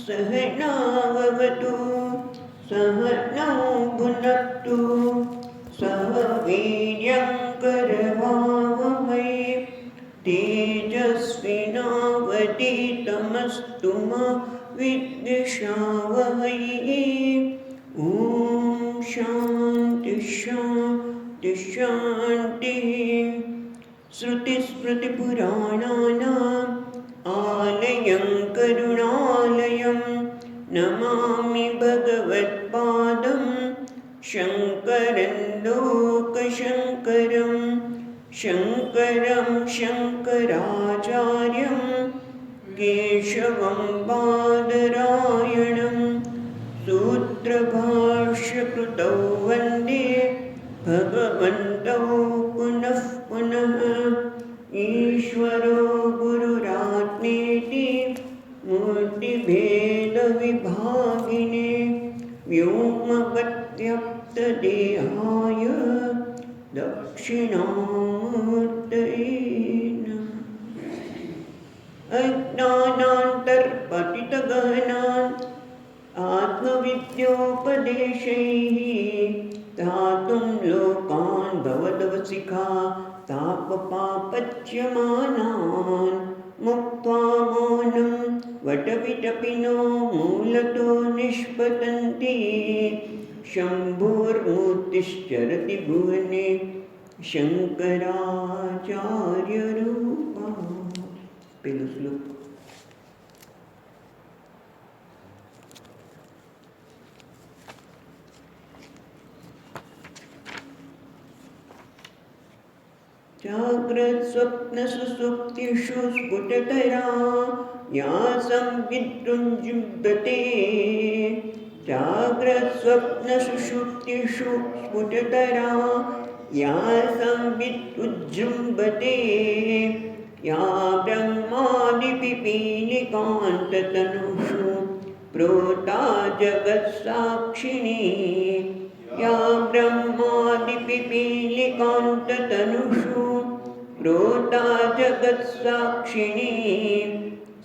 सहनाववतु सहनौ भुनक्तु सह वीर्यं करवावहै तेजस्विनावधीतमस्तु मा विद्विषावहै। ॐ शान्ति शान्ति शान्तिः। श्रुतिस्मृतिपुराणानाम् आलयं करुणालयं नमामि भगवत्पादं शङ्करं लोकशङ्करं शङ्करं शङ्कराचार्यं केशवं बादरायणं सूत्रभाष्यकृतौ वन्दे भगवन्तौ पुनः पुनः। ईश्वरो गुरुरात्मेति मूर्तिभेदविभागिने व्योमवद्व्याप्तदेहाय दक्षिणामूर्तये नमः। अज्ञानान्तर्पतितगहनान् आत्मविद्योपदेशैः धातुं लोकान् भवदवसिखा तापपापच्यमानान् मुक्त्वा मौनं वटविटपिनो मूलतो निष्पतन्ति शम्भोर्मूर्तिश्चरति भुवने शङ्कराचार्यरूपा। पेलो श्लोक। जाग्रत्स्वप्नसुषुप्तिषु स्फुटतरा या संविदृज्जुम्बते जाग्रत्स्वप्नसुषुप्तिषु स्फुटतरा या संविदृज्जुम्बते या ब्रह्मादिपिपीलिकान्ततनुषु प्रोता जगत्साक्षिणी या ब्रह्मादिपिपीलिकान्ततनुषु प्रोता जगत्साक्षिणी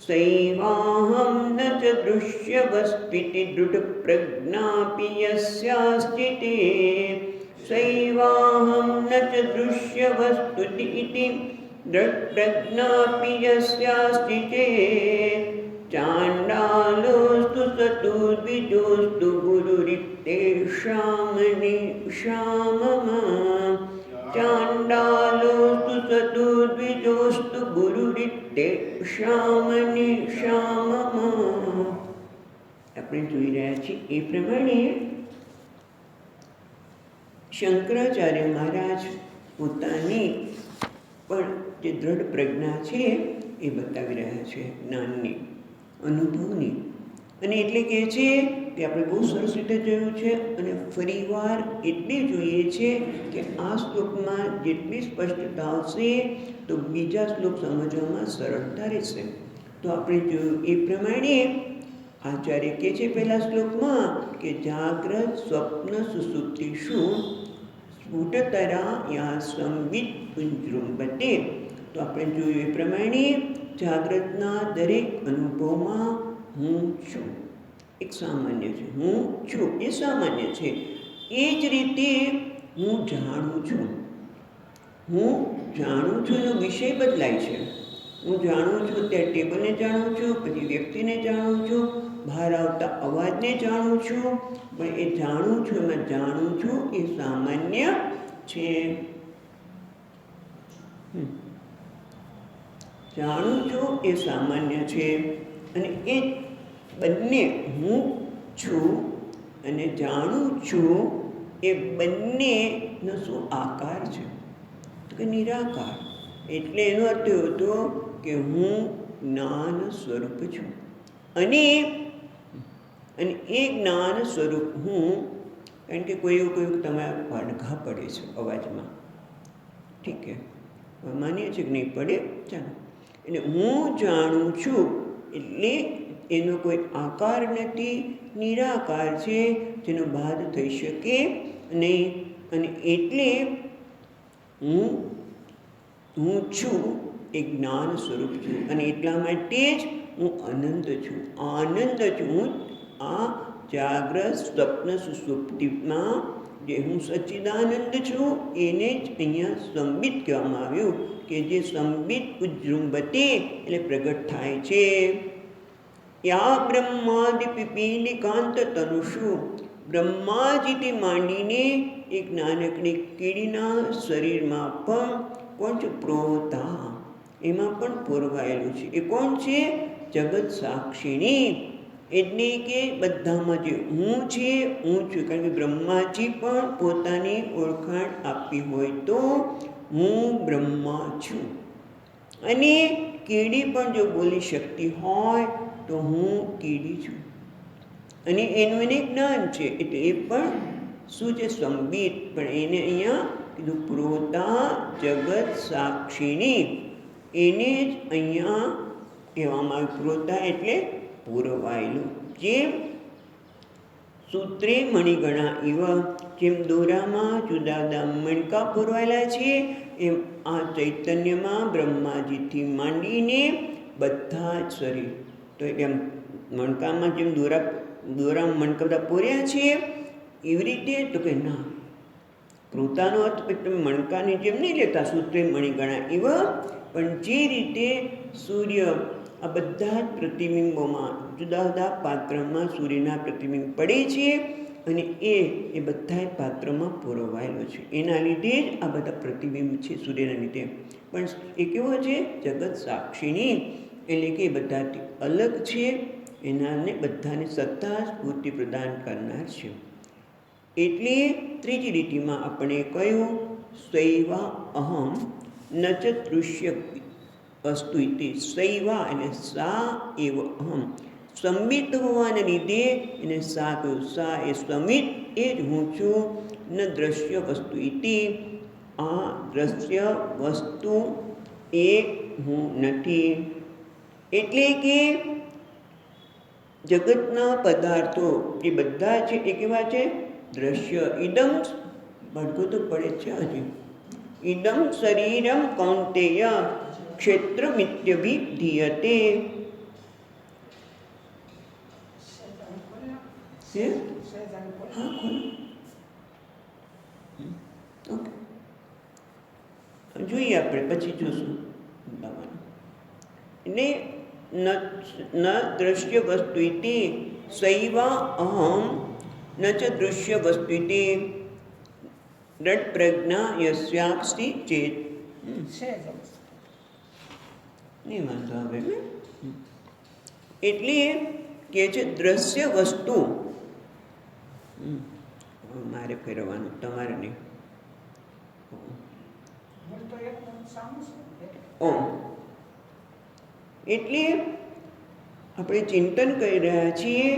सैवाहं न च दृश्यवस्त्विति दृढप्रज्ञापि यस्यास्तिते सैवाहं न च दृश्यवस्त्विति इति दृढप्रज्ञापि यस्यास्तिते चाण्डालोऽस्तु चतुर्विजोऽस्तु गुरुरित्येषामनिषामम चाण्डालोऽस्तु चतुर्विजोऽस्तु गुरुरित्येषामनिषामम। આપણે જોઈ રહ્યા છીએ એ પ્રમાણે શંકરાચાર્ય મહારાજ પોતાની પણ જે દૃઢ પ્રજ્ઞા છે એ બતાવી રહ્યા છે, જ્ઞાનની, અનુભવની। અને એટલે કહે છે કે આપણે બહુ સરસ રીતે જોયું છે અને ફરીવાર એટલે જોઈએ છે કે આ શ્લોકમાં જેટલી સ્પષ્ટતા આવશે તો બીજા શ્લોક સમજવામાં સરળતા રહેશે। તો આપણે જોયું એ પ્રમાણે આચાર્ય કહે છે પહેલા શ્લોકમાં કે જાગ્રત સ્વપ્ન સુષુપ્તિષુ સ્ફુટતરા યા સંવિત પુંજૃંબતે। તો આપણે જોયું એ પ્રમાણે જાગ્રતના દરેક અનુભવમાં હું છું એક સામાન્ય છે, હું છું એ સામાન્ય છે। એ જ રીતે હું જાણું છું એનો વિષય બદલાય છે। હું જાણું છું ત્યાં ટેબલને જાણું છું, પછી વ્યક્તિને જાણું છું, બહાર આવતા અવાજને જાણું છું, પણ એ જાણું છું એમાં જાણું છું એ સામાન્ય છે। જાણું છું એ સામાન્ય છે અને એ બંને હું છું અને જાણું છું એ બંનેનો શું આકાર છે તો કે નિરાકાર। એટલે એનો અર્થ એવો હતો કે હું જ્ઞાન સ્વરૂપ છું અને એ જ્ઞાન સ્વરૂપ હું, કારણ કે કોઈ તમારા પડઘા પડે છે અવાજમાં, ઠીક છે, માનીએ છીએ કે નહીં પડે, ચાલો, એટલે હું જાણું છું એટલે એનો કોઈ આકાર નથી, નિરાકાર છે જેનો બાદ થઈ શકે નહીં। અને એટલે હું છું એ જ્ઞાન સ્વરૂપ છું અને એટલા માટે જ હું અનંત છું, આનંદ છું. હું આ જાગ્રત સ્વપ્ન સુષુપ્તિમાં જે હું સચ્ચિદાનંદ છું એને જ અહીંયા સંબિત કહેવામાં આવ્યું, કે જે સંબિત ઉજૃંભતે એટલે પ્રગટ થાય છે. યા બ્રહ્માદિ પીપીલિકાંત તનુષુ, બ્રહ્માજીથી માંડીને એક નાનકડી કીડીના શરીરમાં પણ કોણ છે? પ્રોતા, એમાં પણ પોરવાયેલું છે. એ કોણ છે? જગત સાક્ષિણી, એટલે કે બધામાં જે હું છે હું છું. કારણ કે બ્રહ્માજી પણ પોતાની ઓળખાણ આપી હોય તો હું બ્રહ્મા છું, અને કીડી પણ જો બોલી શકતી હોય તો હું કીડી છું, અને એનું એને જ્ઞાન છે. એટલે એ પણ શું છે? સંબિત. પણ એને અહીંયા કીધું પ્રોતા જગત સાક્ષિણી, એને જ અહીંયા કહેવામાં આવ્યું. પ્રોતા એટલે પૂરવાયેલું. જેમ સૂત્રે મણિગણા ઇવ, જેમ દોરામાં જુદા જુદા મણકા પૂરવાયેલા છે, એમ આ ચૈતન્યમાં બ્રહ્માજીથી માંડીને બધા જ શરીર. તો એમ મણકામાં જેમ દોરામાં મણકા બધા પૂર્યા છે એવી રીતે, તો કે ના, પ્રોતાનો અર્થ તમે મણકાની જેમ નહીં લેતા સૂત્રે મણિગણા ઇવ, પણ જે રીતે સૂર્ય આ બધા જ પ્રતિબિંબોમાં જુદા જુદા પાત્રમાં સૂર્યના પ્રતિબિંબ પડે છે, અને એ બધા પાત્રમાં પુરવાયેલો છે. એના લીધે જ આ બધા પ્રતિબિંબ છે સૂર્યના લીધે. પણ એ કેવો છે? જગત સાક્ષિણી, એટલે કે બધાથી અલગ છે, એનાને બધાને સત્તા સ્ફૂર્તિ પ્રદાન કરનાર છે. એટલે ત્રીજી લીટીમાં આપણે કહ્યું સૈવા અહમ ન ચ દૃશ્ય વસ્તુ ઇતિ. સૈવા એટલે સા એવ અહમ, સંબિત હોવાને લીધે એને સા કહ્યું. સા એ સંબિત, એ જ હું છું. ન દ્રશ્ય વસ્તુ ઇતિ, આ દ્રશ્ય વસ્તુ એ હું નથી. એટલે કે જગતના પદાર્થો એ બધા છે એ કેવા છે? દ્રશ્ય. ઇદમ ભડકો તો પડે છે હજી. ઇદમ શરીરમ કૌંતેય ક્ષેત્રમિત્યભિધીયતે. હા, ખોલો. ઓકે, જોઈએ આપણે, પછી જોશું. એટલે ન દ્રશ્ય વસ્તુ ઇતિ સૈવા અહમ ન ચ દૃશ્ય વસ્તુ ઇતિ દ્રઢ પ્રજ્ઞા યસ્યાક્ષી ચેત. નહીં વાંધો આવે ને. એટલે કે છે દ્રશ્ય વસ્તુ, મારે ફેરવવાનું, તમારે નહીં. એટલે આપણે ચિંતન કરી રહ્યા છીએ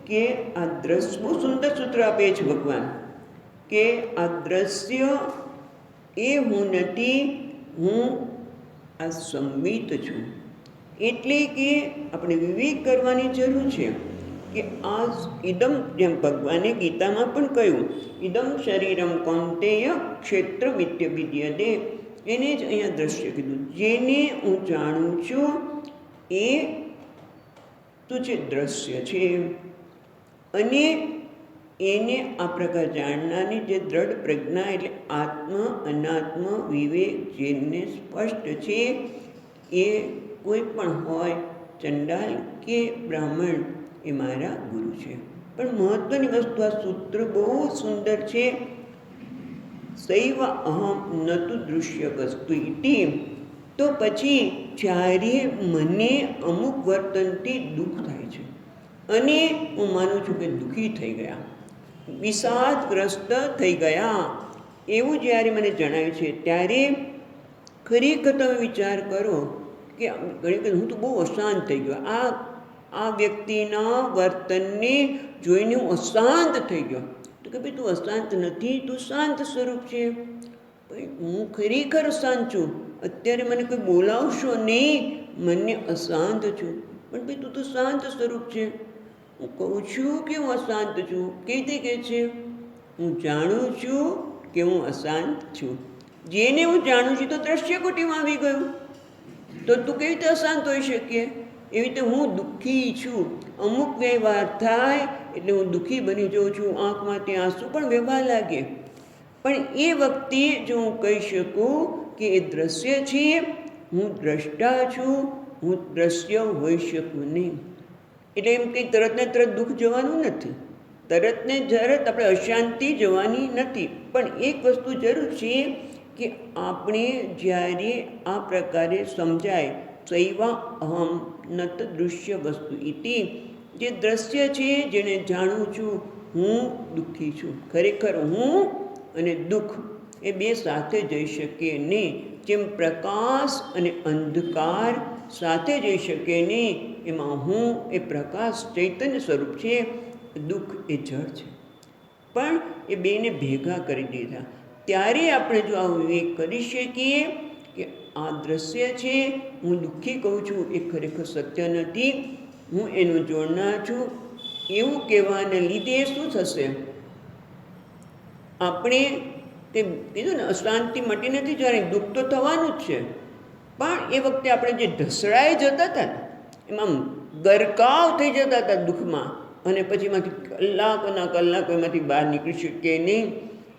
કે આ દ્રશ્ય, બહુ સુંદર સૂત્ર આપે છે ભગવાન, કે આ દ્રશ્ય એ હું નથી, હું આ સંબિત છું. એટલે કે આપણે વિવેક કરવાની જરૂર છે કે આ ઇદમ, જેમ ભગવાને ગીતામાં પણ કહ્યું, ઇદમ શરીરમ કૌંતેય ક્ષેત્રમિત્યભિધીયતે, એને જ અહીંયા દ્રશ્ય કીધું. જેને હું જાણું છું એ શું છે? દ્રશ્ય છે. અને એને આ પ્રકાર જાણનારની જે દ્રઢ પ્રજ્ઞા, એટલે આત્મ અનાત્મ વિવેક જેમને સ્પષ્ટ છે, એ કોઈ પણ હોય, ચંડાલ કે બ્રાહ્મણ, એ મારા ગુરુ છે. પણ મહત્વની વસ્તુ, આ સૂત્ર બહુ સુંદર છે. સૈવ અહમ ન તુ દૃશ્ય વસ્તુ ઇતિ. તો પછી જ્યારે મને અમુક વર્તનથી દુઃખ થાય છે અને હું માનું છું કે દુઃખી થઈ ગયા, વિષાદગ્રસ્ત થઈ ગયા, એવું જ્યારે મને જણાય છે, ત્યારે ખરેખર તમે વિચાર કરો કે ઘણી વખત હું તો બહુ અશાંત થઈ ગયો, આ વ્યક્તિના વર્તનને જોઈને હું અશાંત થઈ ગયો. તો કે ભાઈ તું અશાંત નથી, તું શાંત સ્વરૂપ છે. ભાઈ હું ખરેખર અશાંત છું, અત્યારે મને કોઈ બોલાવશો નહીં, મને અશાંત છું. પણ ભાઈ તું તો શાંત સ્વરૂપ છે. હું કહું છું કે હું અશાંત છું, કેવી રીતે કહે છે? હું જાણું છું કે હું અશાંત છું. જેને હું જાણું છું તો દ્રશ્ય કુટીમાં આવી ગયું, તો તું કેવી રીતે અશાંત હોઈ શકીએ? એવી રીતે હું દુઃખી છું. અમુક વ્યવહાર થાય એટલે હું દુઃખી બની જાઉં છું, આંખમાંથી આંસુ પણ વહેવા લાગે. પણ એ વખતે જો હું કહી શકું કે એ દ્રશ્ય છે, હું દ્રષ્ટા છું, હું દ્રશ્ય હોઈ શકું નહીં. એટલે એમ કંઈ તરત ને તરત દુઃખ જવાનું નથી, તરત ને તરત આપણે અશાંતિ જવાની નથી. પણ એક વસ્તુ જરૂર છે કે આપણે જ્યારે આ પ્રકારે સમજાય સૈવા અહમ નત દૃશ્ય વસ્તુ ઇતિ, જે દ્રશ્ય છે જેને જાણું છું હું દુઃખી છું. ખરેખર હું અને દુઃખ એ બે સાથે જઈ શકે નહીં. જેમ પ્રકાશ અને અંધકાર સાથે જઈ શકે નહીં, એમાં હું એ પ્રકાશ ચૈતન્ય સ્વરૂપ છે, દુઃખ એ જળ છે. પણ એ બેને ભેગા કરી દીધા. ત્યારે આપણે જો આ વિવેક કરી શકીએ કે આ દ્રશ્ય છે, હું દુઃખી કહું છું, એ ખરેખર સત્ય નથી, હું એનો જોડનાર છું. એવું કહેવાને લીધે શું થશે? આપણે તે કીધું ને, અશાંતિ મટી નથી જવાની, દુઃખ તો થવાનું જ છે. પણ એ વખતે આપણે જે ઢસડાઈ જતા હતા ને, એમાં ગરકાવ થઈ જતા હતા દુઃખમાં, અને પછી એમાંથી કલાકોના કલાકો એમાંથી બહાર નીકળી શકીએ નહીં.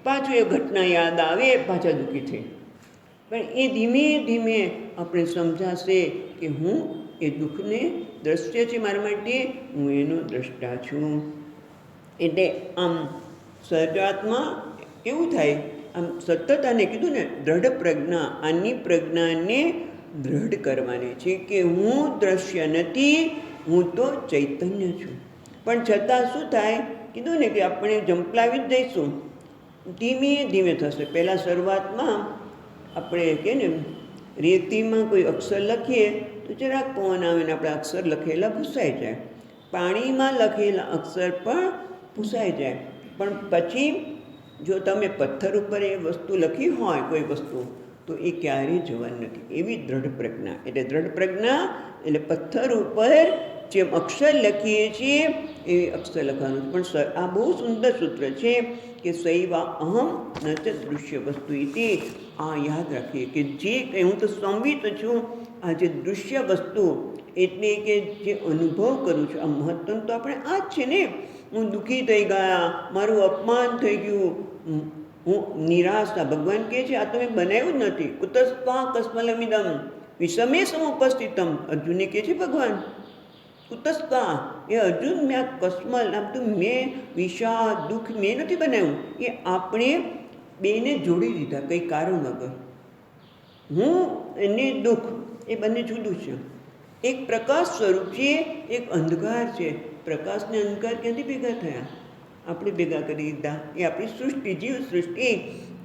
પાછું એ ઘટના યાદ આવે, પાછા દુઃખી થઈ. પણ એ ધીમે ધીમે આપણે સમજાશે કે હું એ દુઃખને દ્રશ્ય છે મારા માટે, હું એનો દ્રષ્ટા છું. એટલે આમ સર્જાત્મા કેવું થાય, આમ સતત આને કીધું ને દ્રઢ પ્રજ્ઞા, આની પ્રજ્ઞાને દ્રઢ કરવાની છે કે હું દ્રશ્ય નથી, હું તો ચૈતન્ય છું. પણ છતાં શું થાય, કીધું ને કે આપણે જંપલાવી જ દઈશું, ધીમે ધીમે થશે. પહેલાં શરૂઆતમાં આપણે કહે ને, રેતીમાં કોઈ અક્ષર લખીએ તો જરાક પવન આવે ને આપણા અક્ષર લખેલા ભૂસાઈ જાય. પાણીમાં લખેલા અક્ષર પણ ભૂસાઈ જાય. પણ પછી જો તમે પથ્થર ઉપર એ વસ્તુ લખી હોય કોઈ વસ્તુ, તો એ ક્યારેય જવાની નથી. એવી દ્રઢ પ્રજ્ઞા. એટલે દ્રઢ પ્રજ્ઞા એટલે પથ્થર ઉપર જેમ અક્ષર લખીએ છીએ એ અક્ષર લખવાનું. પણ આ બહુ સુંદર સૂત્ર છે કે સૈવા અહમ ન ચ દૃશ્ય વસ્તુ ઇતિ. આ યાદ રાખીએ કે જે કંઈ હું તો સંવિત છું, આ જે દૃશ્ય વસ્તુ એટલે કે જે અનુભવ કરું છું, આ મહત્ત્વ તો આપણે આ જ છે ને. હું દુઃખી થઈ ગયા, મારું અપમાન થઈ ગયું, હું નિરાશા. ભગવાન કહે છે આ તો મેં બનાવ્યું જ નથી. કુતસ્પા કસ્મલમિદમ વિષમે સમુપસ્થિતમ. અર્જુનને કહે છે ભગવાન કુતસ્પા, એ અર્જુન મેં આ કસ્મલ, આમ તો મેં વિષાદ દુઃખ મેં નથી બનાવ્યું, એ આપણે બેને જોડી દીધા કંઈ કારણ વગર. હું અને દુઃખ એ બંને જુદું છે. એક પ્રકાશ સ્વરૂપ છે, એક અંધકાર છે. પ્રકાશ ને અંધકાર ક્યાંથી ભેગા થયા? આપણે ભેગા કરી દીધા. એ આપણી સૃષ્ટિ, જીવ સૃષ્ટિ.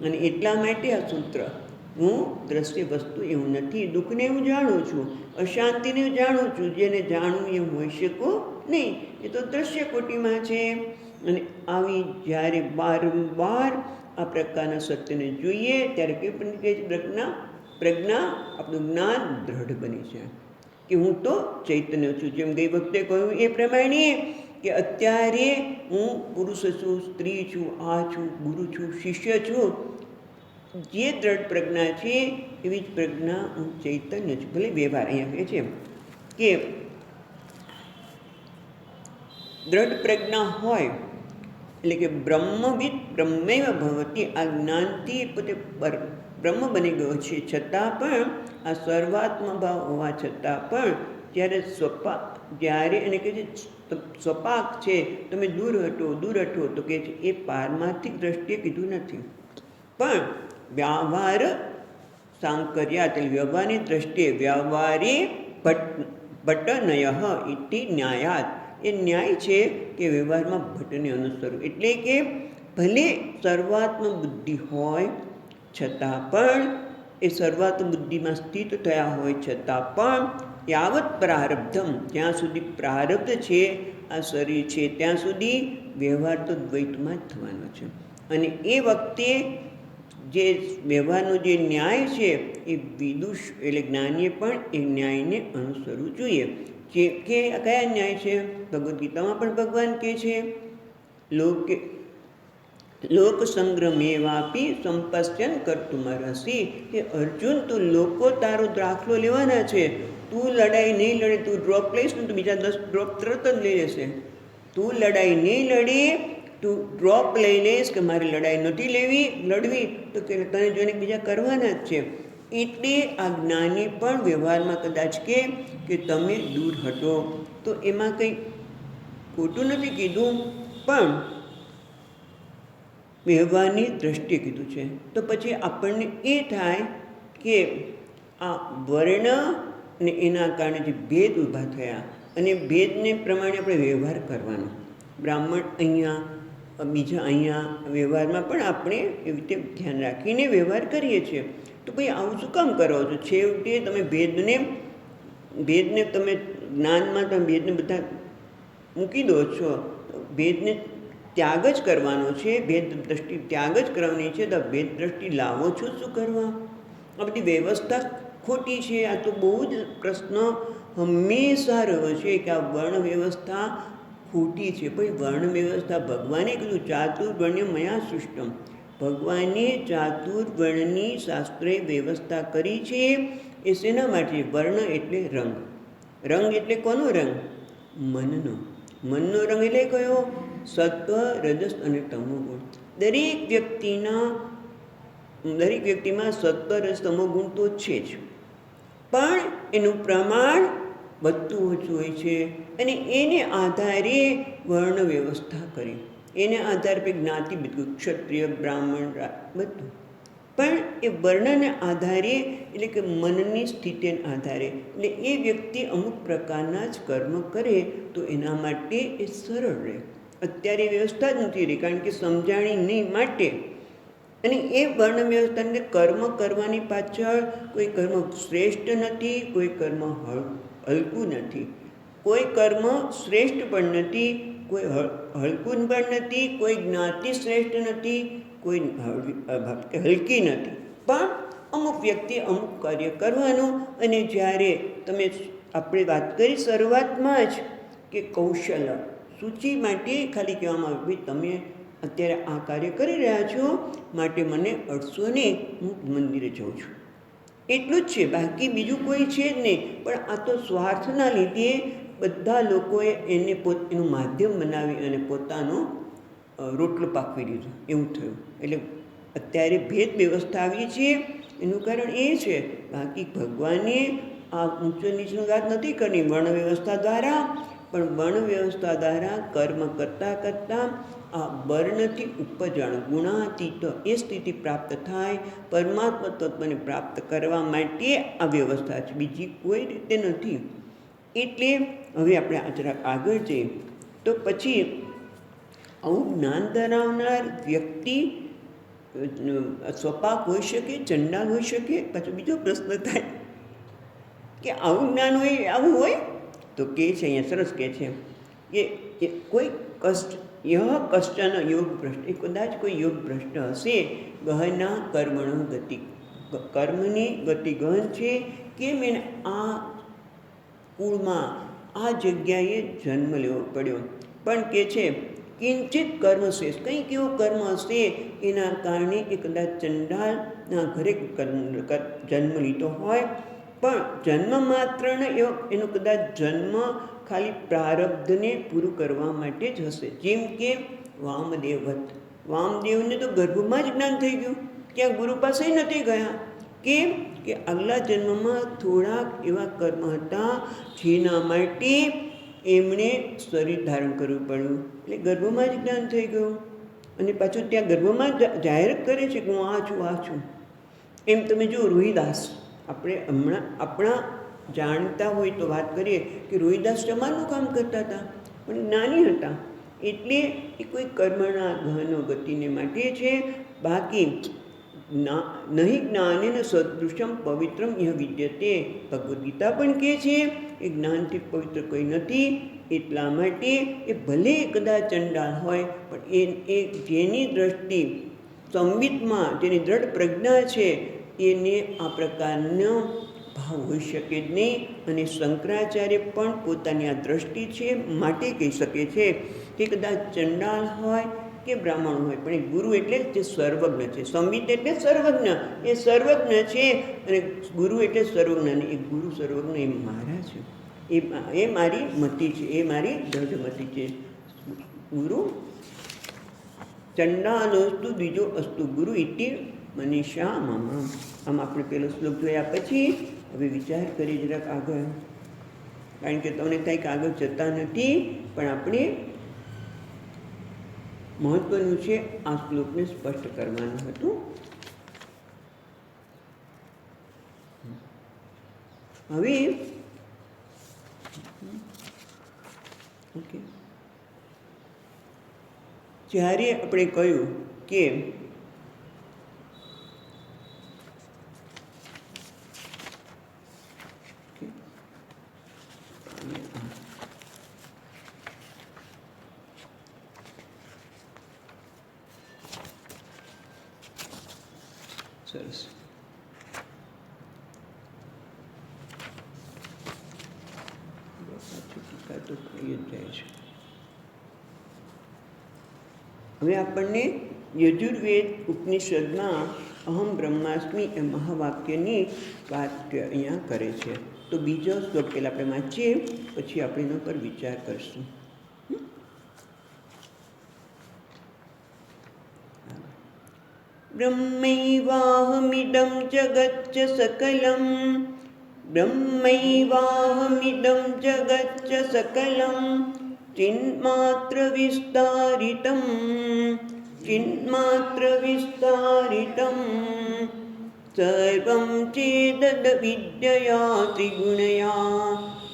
અને એટલા માટે આ સૂત્ર, હું દ્રશ્ય વસ્તુ એવું નથી. દુઃખને હું જાણું છું, અશાંતિને જાણું છું, જેને જાણવું એ હોઈ શકું નહીં. એ તો દ્રશ્ય કોટીમાં છે. અને આવી જ્યારે વારંવાર આ પ્રકારના સત્યને જોઈએ ત્યારે કેવી પણ કહે છે પ્રજ્ઞા, આપણું જ્ઞાન દ્રઢ બની છે કે હું તો ચૈતન્ય છું. જેમ ગઈ વખતે કહ્યું એ પ્રમાણે કે અત્યારે હું પુરુષ છું, સ્ત્રી છું, આ છું, ગુરુ છું, શિષ્ય છું. જે દ્રઢ પ્રજ્ઞા છે એવી જ પ્રજ્ઞા હું ચૈતન્ય છું. ભલે વ્યવહાર અહીંયા કહે છે કે દ્રઢ પ્રજ્ઞા હોય એટલે કે બ્રહ્મવિદ બ્રહ્મૈવ ભવતી. આ જ્ઞાનથી પોતે બ્રહ્મ બની ગયો છે, છતાં પણ આ સર્વાત્મ ભાવ હોવા છતાં પણ જ્યારે એને કહે છે સ્વપાક છે, તમે દૂર હટો, તો કહે છે એ પારમાર્થિક દ્રષ્ટિએ કીધું નથી, પણ વ્યવહાર સાંકર્યાત એટલે વ્યવહારની દ્રષ્ટિએ વ્યવહારે ભટ્ટનય ઇતિ ન્યાયાત. એ ન્યાય છે કે વ્યવહારમાં ભટ્ટને અનુસરવું. એટલે કે ભલે સર્વાત્મ બુદ્ધિ હોય છતાં પણ, એ સર્વાત્મ બુદ્ધિમાં સ્થિત થયા હોય છતાં પણ યાવત પ્રારબ્ધમ, જ્યાં સુધી પ્રારબ્ધ છે આ શરીર છે ત્યાં સુધી વ્યવહાર તો દ્વૈતમાં જ થવાનો છે. અને એ વખતે જે વ્યવહારનો જે ન્યાય છે એ વિદુષ એટલે જ્ઞાનીએ પણ એ ન્યાયને અનુસરવું જોઈએ. કે કયા ન્યાય છે? ભગવદ્ ગીતામાં પણ ભગવાન કહે છે લોક સંગ્રમેવાપી સંપશ્યન કર્તુમર્હસી. કે અર્જુન, તું લોકો તારો દાખલો લેવાના છે, તું લડાઈ નહીં લડે, તું ડ્રોપ લઈશ ને તો બીજા 10 ડ્રોપ તરત જ લઈ લેશે. તું લડાઈ નહીં લડે, તું ડ્રોપ લઈ લઈશ કે મારે લડાઈ નથી લડવી તો કે તને જોઈને બીજા કરવાના જ છે. એટલે આ જ્ઞાની પણ વ્યવહારમાં કદાચ કે તમે દૂર હટો, તો એમાં કંઈ ખોટું નથી કીધું, પણ વ્યવહારની દ્રષ્ટિએ કીધું છે. તો પછી આપણને એ થાય કે આ વર્ણ ને એના કારણે જે ભેદ ઊભા થયા અને ભેદને પ્રમાણે આપણે વ્યવહાર કરવાનો. બ્રાહ્મણ અહીંયા, બીજા અહીંયા, વ્યવહારમાં પણ આપણે એવી રીતે ધ્યાન રાખીને વ્યવહાર કરીએ છીએ. તો ભાઈ આવું શું કામ કરો છો? છેવટે તમે ભેદને તમે જ્ઞાનમાં તમે ભેદને બધા મૂકી દો છો. ભેદને ત્યાગ જ કરવાનો છે, ભેદ દ્રષ્ટિ ત્યાગ જ કરવાની છે. તો ભેદ દ્રષ્ટિ લાવો છો શું કરવા? આ બધી વ્યવસ્થા ખોટી છે. આ તો બહુ જ પ્રશ્ન હંમેશા રહ્યો છે કે આ વર્ણ વ્યવસ્થા ખોટી છે. ભાઈ વર્ણ વ્યવસ્થા ભગવાને કીધું ચાતુર્વર્ણ્ય મયા સૃષ્ટમ. ભગવાને ચાતુર્વર્ણની શાસ્ત્રે વ્યવસ્થા કરી છે. એ શેના માટે? વર્ણ એટલે રંગ. રંગ એટલે કોનો રંગ? મનનો. મનનો રંગ એટલે કયો? સત્વ, રજસ અને તમો ગુણ. દરેક વ્યક્તિમાં સત્વ, રજસ, તમો ગુણ તો છે જ, પણ એનું પ્રમાણ વધતું ઓછું હોય છે. અને એને આધારે વર્ણ વ્યવસ્થા કરી. એને આધારે જ્ઞાતિ બધું, ક્ષત્રિય, બ્રાહ્મણ, બધું. પણ એ વર્ણને આધારે એટલે કે મનની સ્થિતિને આધારે એટલે એ વ્યક્તિ અમુક પ્રકારના જ કર્મ કરે તો એના માટે એ સરળ રહે. અત્યારે વ્યવસ્થા જ નથી રહી, કારણ કે સમજાણી નહીં માટે. અને એ વર્ણ વ્યવસ્થાને કર્મ કરવાની પાછળ કોઈ કર્મ શ્રેષ્ઠ નથી, કોઈ કર્મ હલકું નથી, કોઈ કર્મ શ્રેષ્ઠ પણ નથી, કોઈ હલકું પણ નથી, કોઈ જ્ઞાતિ શ્રેષ્ઠ નથી, કોઈ હલકી નથી. પણ અમુક વ્યક્તિ અમુક કાર્ય કરવાનું. અને જ્યારે આપણે વાત કરી શરૂઆતમાં જ કે કૌશલ્ય સૂચિ માટે ખાલી કહેવામાં આવે, ભાઈ તમે અત્યારે આ કાર્ય કરી રહ્યા છો માટે મને અડશો નહીં, હું મંદિરે જાઉં છું, એટલું જ છે. બાકી બીજું કોઈ છે જ નહીં. પણ આ તો સ્વાર્થના લીધે બધા લોકોએ એનું માધ્યમ બનાવી અને પોતાનો રોટલો પાકવી દીધો, એવું થયું. એટલે અત્યારે ભેદ વ્યવસ્થા આવી છે. એનું કારણ એ છે. બાકી ભગવાને આ ઊંચો નીચની વાત નથી કરી વર્ણ વ્યવસ્થા દ્વારા, પણ વર્ણ વ્યવસ્થા દ્વારા કર્મ કરતાં આ વર્ણથી ઉપજાણ ગુણાતીત એ સ્થિતિ પ્રાપ્ત થાય. પરમાત્મા તત્વને પ્રાપ્ત કરવા માટે આ વ્યવસ્થા છે, બીજી કોઈ રીતે નથી. એટલે હવે આપણે જરાક આગળ જઈએ તો પછી આવું જ્ઞાન ધરાવનાર વ્યક્તિ સ્વપાક હોઈ શકે, ચંડાલ હોઈ શકે. પછી બીજો પ્રશ્ન થાય કે આવું જ્ઞાન હોય, આવું હોય તો કે છે અહીંયા સરસ કહે છે કે કોઈ કષ્ટનો યોગ ભ્રષ્ટ, એ કદાચ કોઈ યોગ ભ્રષ્ટ હશે. ગહના કર્મણો ગતિ, કર્મની ગતિ ગહન છે. કે મેં આ કુળમાં આ જગ્યાએ જન્મ લેવો પડ્યો, પણ કે છે કિંચિત કર્મ શેષ, કંઈક એવો કર્મ હશે એના કારણે એ કદાચ ચંડાલના ઘરે જન્મ લીધો હોય. પણ જન્મ માત્રને એનો કદાચ જન્મ ખાલી પ્રારબ્ધને પૂરું કરવા માટે જ હશે. જેમ કે વામદેવને તો ગર્ભમાં જ જ્ઞાન થઈ ગયું, ત્યાં ગુરુ પાસે નથી ગયા. કેમ કે આગલા જન્મમાં થોડાક એવા કર્મ હતા જેના માટે એમણે શરીર ધારણ કરવું પડ્યું, એટલે ગર્ભમાં જ જ્ઞાન થઈ ગયું. અને પાછું ત્યાં ગર્ભમાં જાહેર કરે છે કે હું આ છું. એમ તમે જો રોહિદાસ, આપણે હમણાં આપણા જાણતા હોય તો વાત કરીએ કે રોહિદાસ સમાનનું કામ કરતા હતા, પણ જ્ઞાની હતા. એટલે એ કોઈ કર્મના ગહનો ગતિને માટે છે. બાકી નહીં જ્ઞાનેન સદૃશમ પવિત્રમ યહ વિદ્યતે, ભગવદ્ ગીતા પણ કહે છે એ જ્ઞાનથી પવિત્ર કોઈ નથી. એટલા માટે એ ભલે કદાચ ચંડાળ હોય, પણ એ જેની દ્રષ્ટિ સંવિતમાં જેની દ્રઢ પ્રજ્ઞા છે એને આ પ્રકારનો ભાવ હોઈ શકે જ નહીં. અને શંકરાચાર્ય પણ પોતાની આ દ્રષ્ટિ છે માટે કહી શકે છે કે કદાચ ચંડાળ હોય કે બ્રાહ્મણ હોય, પણ એ ગુરુ એટલે જે સર્વજ્ઞ છે. સંવિત એટલે સર્વજ્ઞ, એ સર્વજ્ઞ છે. અને ગુરુ એટલે સર્વજ્ઞ. એ ગુરુ સર્વજ્ઞ એ મારા છે, એ મારી મતિ છે, એ મારી દ્રઢ મતિ છે. ગુરુ ચંડાલોસ્તુ બીજો અસ્તુ ગુરુ ઇતિ મનીષા મમ. આમ આપણે પેલો શ્લોક જોયા પછી હવે વિચાર કરી જરાક આગળ, કારણ કે તમને કંઈક આગળ જતા નથી, પણ આપણે મહત્વનું છે આ શ્લોકને સ્પષ્ટ કરવાનું હતું. હવે ઓકે, જ્યારે આપણે કહ્યું કે સરસ, ટીકા તો થઈ જ જાય છે. હવે આપણને યજુર્વેદ ઉપનિષદમાં અહમ બ્રહ્માસ્મિ એ મહાવાક્યની વાત અહીંયા કરે છે. તો બીજો શ્લોક પહેલાં આપણે વાંચીએ, પછી આપણે એના પર વિચાર કરશું. બ્રહ્મૈવાહમિદં જગચ્ચ સકલં, બ્રહ્મૈવાહમિદં જગચ્ચ સકલં ચિન્માત્ર વિસ્તારિતં, ચિન્માત્ર વિસ્તારિતં સર્વં ચેતદ વિદ્યયા ત્રિગુણયા,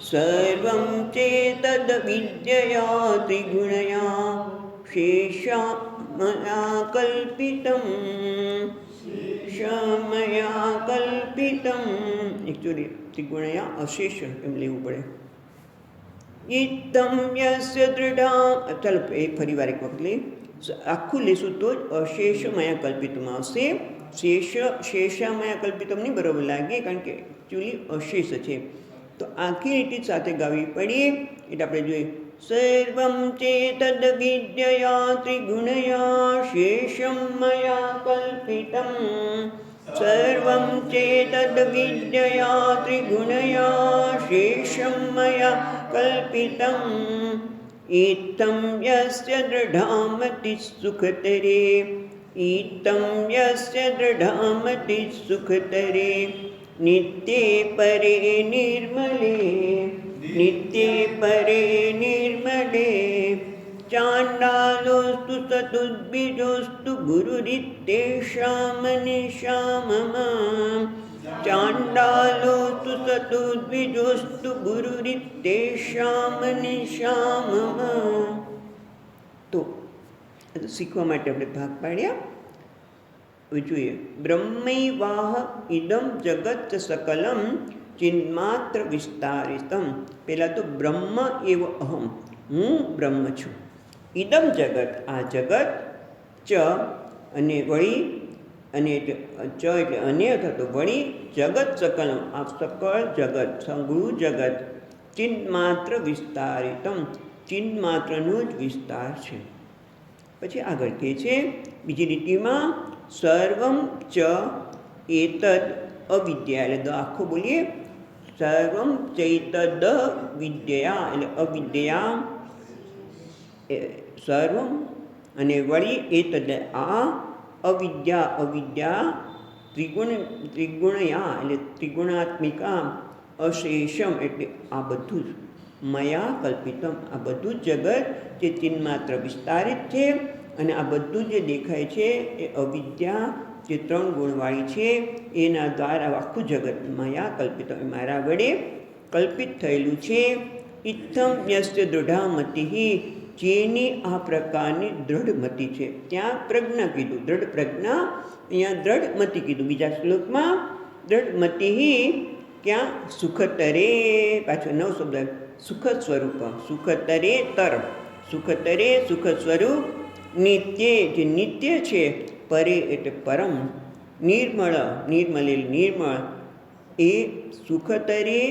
સર્વં ચેતદ વિદ્યયા ત્રિગુણયા શેષા મયા કલ્પિતં, શેષમયા કલ્પિતં. એકચ્યુઅલી ત્રિગુણયા અશેષ એમ લેવું પડે. ઇત્તમ યસ્ય દૃઢા, ચાલો એ ફરી વાર એક વખત લઈએ, આખું લેશું તો જ અશેષમયા કલ્પિતમાં આવશે. શેષમયા કલ્પિતમ નહીં બરાબર લાગે, કારણ કે એકચ્યુઅલી અશેષ છે. તો આખી રીતે સાથે ગાવી પડીએ. એટલે આપણે જોઈએ સર્વં ચેતદ વિદ્યયા ત્રિગુણયા શેષમ મયા કલ્પિતં, સર્વં ચેતદ વિદ્યયા ત્રિગુણયા શેષમ મયા કલ્પિતં. ઇત્થં યસ્ય દૃઢામતિ સુખતરે, ઇત્થં યસ્ય દૃઢામતિ સુખતરે નિત્યે પરે નિર્મલે, નિત્યે પરે નિર્મલે ચાંડાલોસ્તુ સતુદ્બીજોસ્તુ ગુરુરિત્યેષા મનીષા મમ, ચાંડાલોસ્તુ સતુદ્બીજોસ્તુ ગુરુરિત્યેષા મનીષા મમ. તો શીખવા માટે આપણે ભાગ પાડ્યા. હવે જોઈએ, બ્રહ્મૈવાહ ઇદમ જગત સકલમ ચિન્માત્ર વિસ્તારિતમ. પહેલાં તો બ્રહ્મ એવ અહમ, હું બ્રહ્મ છું. ઇદમ જગત, આ જગત, ચ અને વળી, અને ચ એટલે અને અથવા તો વળી, જગત સકલમ આ સકળ જગત, સંગળું જગત, ચિન્માત્ર વિસ્તારિતમ ચિન્માત્રનો જ વિસ્તાર છે. પછી આગળ કહે છે બીજી લીટીમાં સર્વમ ચ એતદ અવિદ્યા, એટલે આખું બોલીએ સર્વમ ચૈતદ વિદ્યા એટલે અવિદ્યા, સર્વમ અને વળી એતદ આ અવિદ્યા, અવિદ્યા ત્રિગુણયા એટલે ત્રિગુણાત્મિકા, અશેષમ એટલે આ બધું જ, મયા કલ્પિતમ આ બધું જ જગત જે ચિન્માત્ર વિસ્તારિત છે. અને આ બધું જે દેખાય છે એ અવિદ્યા જે 3 ગુણવાળી છે એના દ્વારા આખું જગત મયા કલ્પિત, મારા વડે કલ્પિત થયેલું છે. ઇત્થમ યસ્ય દૃઢામતિ, જેની આ પ્રકારની દ્રઢ મતિ છે. ત્યાં પ્રજ્ઞા કીધું, દ્રઢ પ્રજ્ઞા, અહીંયા દ્રઢ મતિ કીધું. બીજા શ્લોકમાં દ્રઢ મતિ ક્યાં સુખતરે, પાછો નવ શબ્દ સુખ સ્વરૂપ, સુખતરે તર, સુખતરે સુખ સ્વરૂપ, નિત્યે જે નિત્ય છે, પરે એટલે પરમ, નિર્મળ નિર્મલે નિર્મળ, એ સુખતરે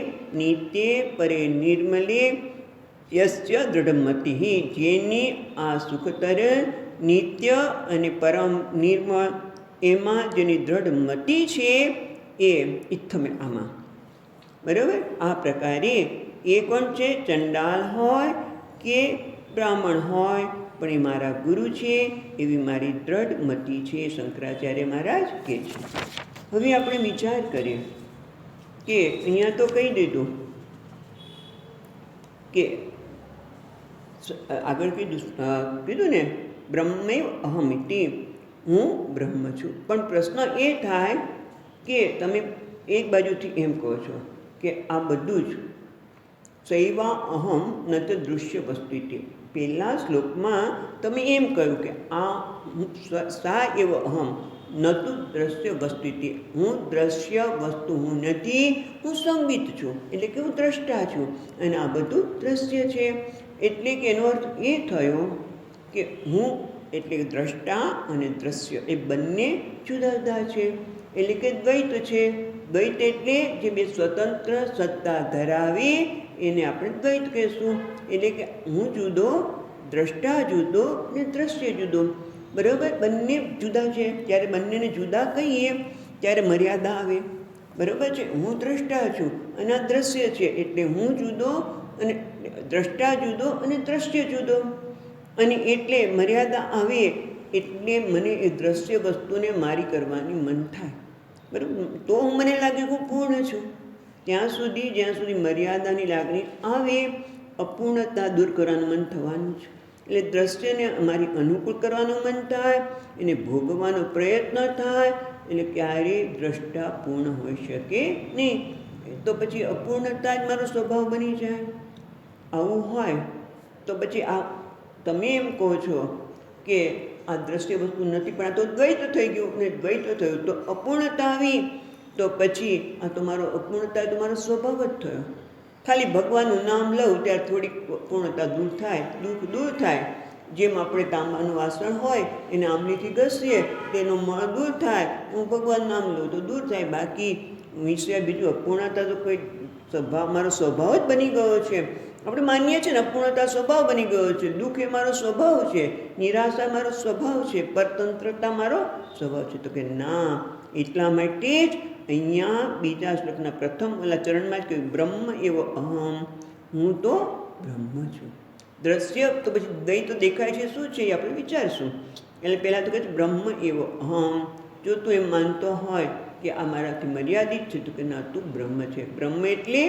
નિત્યે પરે નિર્મલે યસ્ય દૃઢમતિ, જેની આ સુખતર નિત્ય અને પરમ નિર્મળ એમાં જેની દ્રઢ મતિ છે એ ઇત્થમે આમાં, બરાબર. આ પ્રકારે એ કોણ છે? ચંડાલ હોય કે બ્રાહ્મણ હોય, પણ એ મારા ગુરુ છે એવી મારી દ્રઢ મતિ છે, શંકરાચાર્ય મહારાજ કહે છે. હવે આપણે વિચાર કરીએ કે અહીંયા તો કહી દીધું કે આગળ કીધું ને બ્રહ્મૈવ અહમિતિ, હું બ્રહ્મ છું. પણ પ્રશ્ન એ થાય કે તમે એક બાજુથી એમ કહો છો કે આ બધું જ સૈવા અહમ ન તો દૃશ્ય વસ્તુથી. પહેલા શ્લોકમાં તમે એમ કહ્યું કે આ સા એવ અહમ ન તો દ્રશ્ય વસ્તુથી, હું દ્રશ્ય વસ્તુ હું નથી, હું સંવિત છું, એટલે કે હું દ્રષ્ટા છું, અને આ બધું દ્રશ્ય છે. એટલે કે એનો અર્થ એ થયો કે હું એટલે દ્રષ્ટા અને દ્રશ્ય એ બંને જુદા જુદા છે, એટલે કે દ્વૈત છે. દ્વૈત એટલે જે બે સ્વતંત્ર સત્તા ધરાવે એને આપણે દ્વૈત કહીશું. એટલે કે હું જુદો, દ્રષ્ટા જુદો ને દ્રશ્ય જુદો, બરાબર. બંને જુદા છે. ત્યારે બંનેને જુદા કહીએ ત્યારે મર્યાદા આવે, બરાબર છે. હું દ્રષ્ટા છું અને આ દ્રશ્ય છે, એટલે હું જુદો અને દ્રષ્ટા જુદો અને દ્રશ્ય જુદો, અને એટલે મર્યાદા આવે એટલે મને એ દ્રશ્ય વસ્તુને મારી કરવાની મન થાય, બરાબર. તો મને લાગે હું પૂર્ણ છું. ત્યાં સુધી જ્યાં સુધી મર્યાદાની લાગણી આવે, અપૂર્ણતા દૂર કરવાનું મન થવાનું છે. એટલે દ્રશ્યને અમારી અનુકૂળ કરવાનું મન થાય, એને ભોગવવાનો પ્રયત્ન થાય, એટલે ક્યારેય દ્રષ્ટા પૂર્ણ હોઈ શકે નહીં. તો પછી અપૂર્ણતા જ મારો સ્વભાવ બની જાય. આવું હોય તો પછી આ તમે એમ કહો છો કે આ દ્રશ્ય વસ્તુ નથી, પણ આ તો દ્વૈત થઈ ગયું, ને દ્વૈત થયું તો અપૂર્ણતા આવી, તો પછી આ તો મારો અપૂર્ણતા તો મારો સ્વભાવ જ થયો. ખાલી ભગવાનનું નામ લઉં ત્યારે થોડીક પૂર્ણતા દૂર થાય, દુઃખ દૂર થાય. જેમ આપણે તાંબાનું વાસણ હોય એને આંબલીથી ઘસીએ તેનો મળ દૂર થાય, હું ભગવાન નામ લઉં તો દૂર થાય. બાકી વિષય બીજું અપૂર્ણતા તો કોઈ સ્વભાવ, મારો સ્વભાવ જ બની ગયો છે. આપણે માનીએ છીએ ને અપૂર્ણતા સ્વભાવ બની ગયો છે, દુઃખ એ મારો સ્વભાવ છે, નિરાશા મારો સ્વભાવ છે, પરતંત્રતા મારો સ્વભાવ છે. તો કે ના, એટલા માટે જ અહીંયા બીજા શ્લોકના પ્રથમ ચરણમાં જ કહ્યું બ્રહ્મ એવો અહમ, હું તો બ્રહ્મ છું. દ્રશ્ય તો પછી દ્વૈત દેખાય છે, શું છે એ આપણે વિચારશું. એટલે પહેલાં તો કહે છે બ્રહ્મ એવો અહમ. જો તું એમ માનતો હોય કે આ મારાથી મર્યાદિત છે, તો કે ના, તું બ્રહ્મ છે. બ્રહ્મ એટલે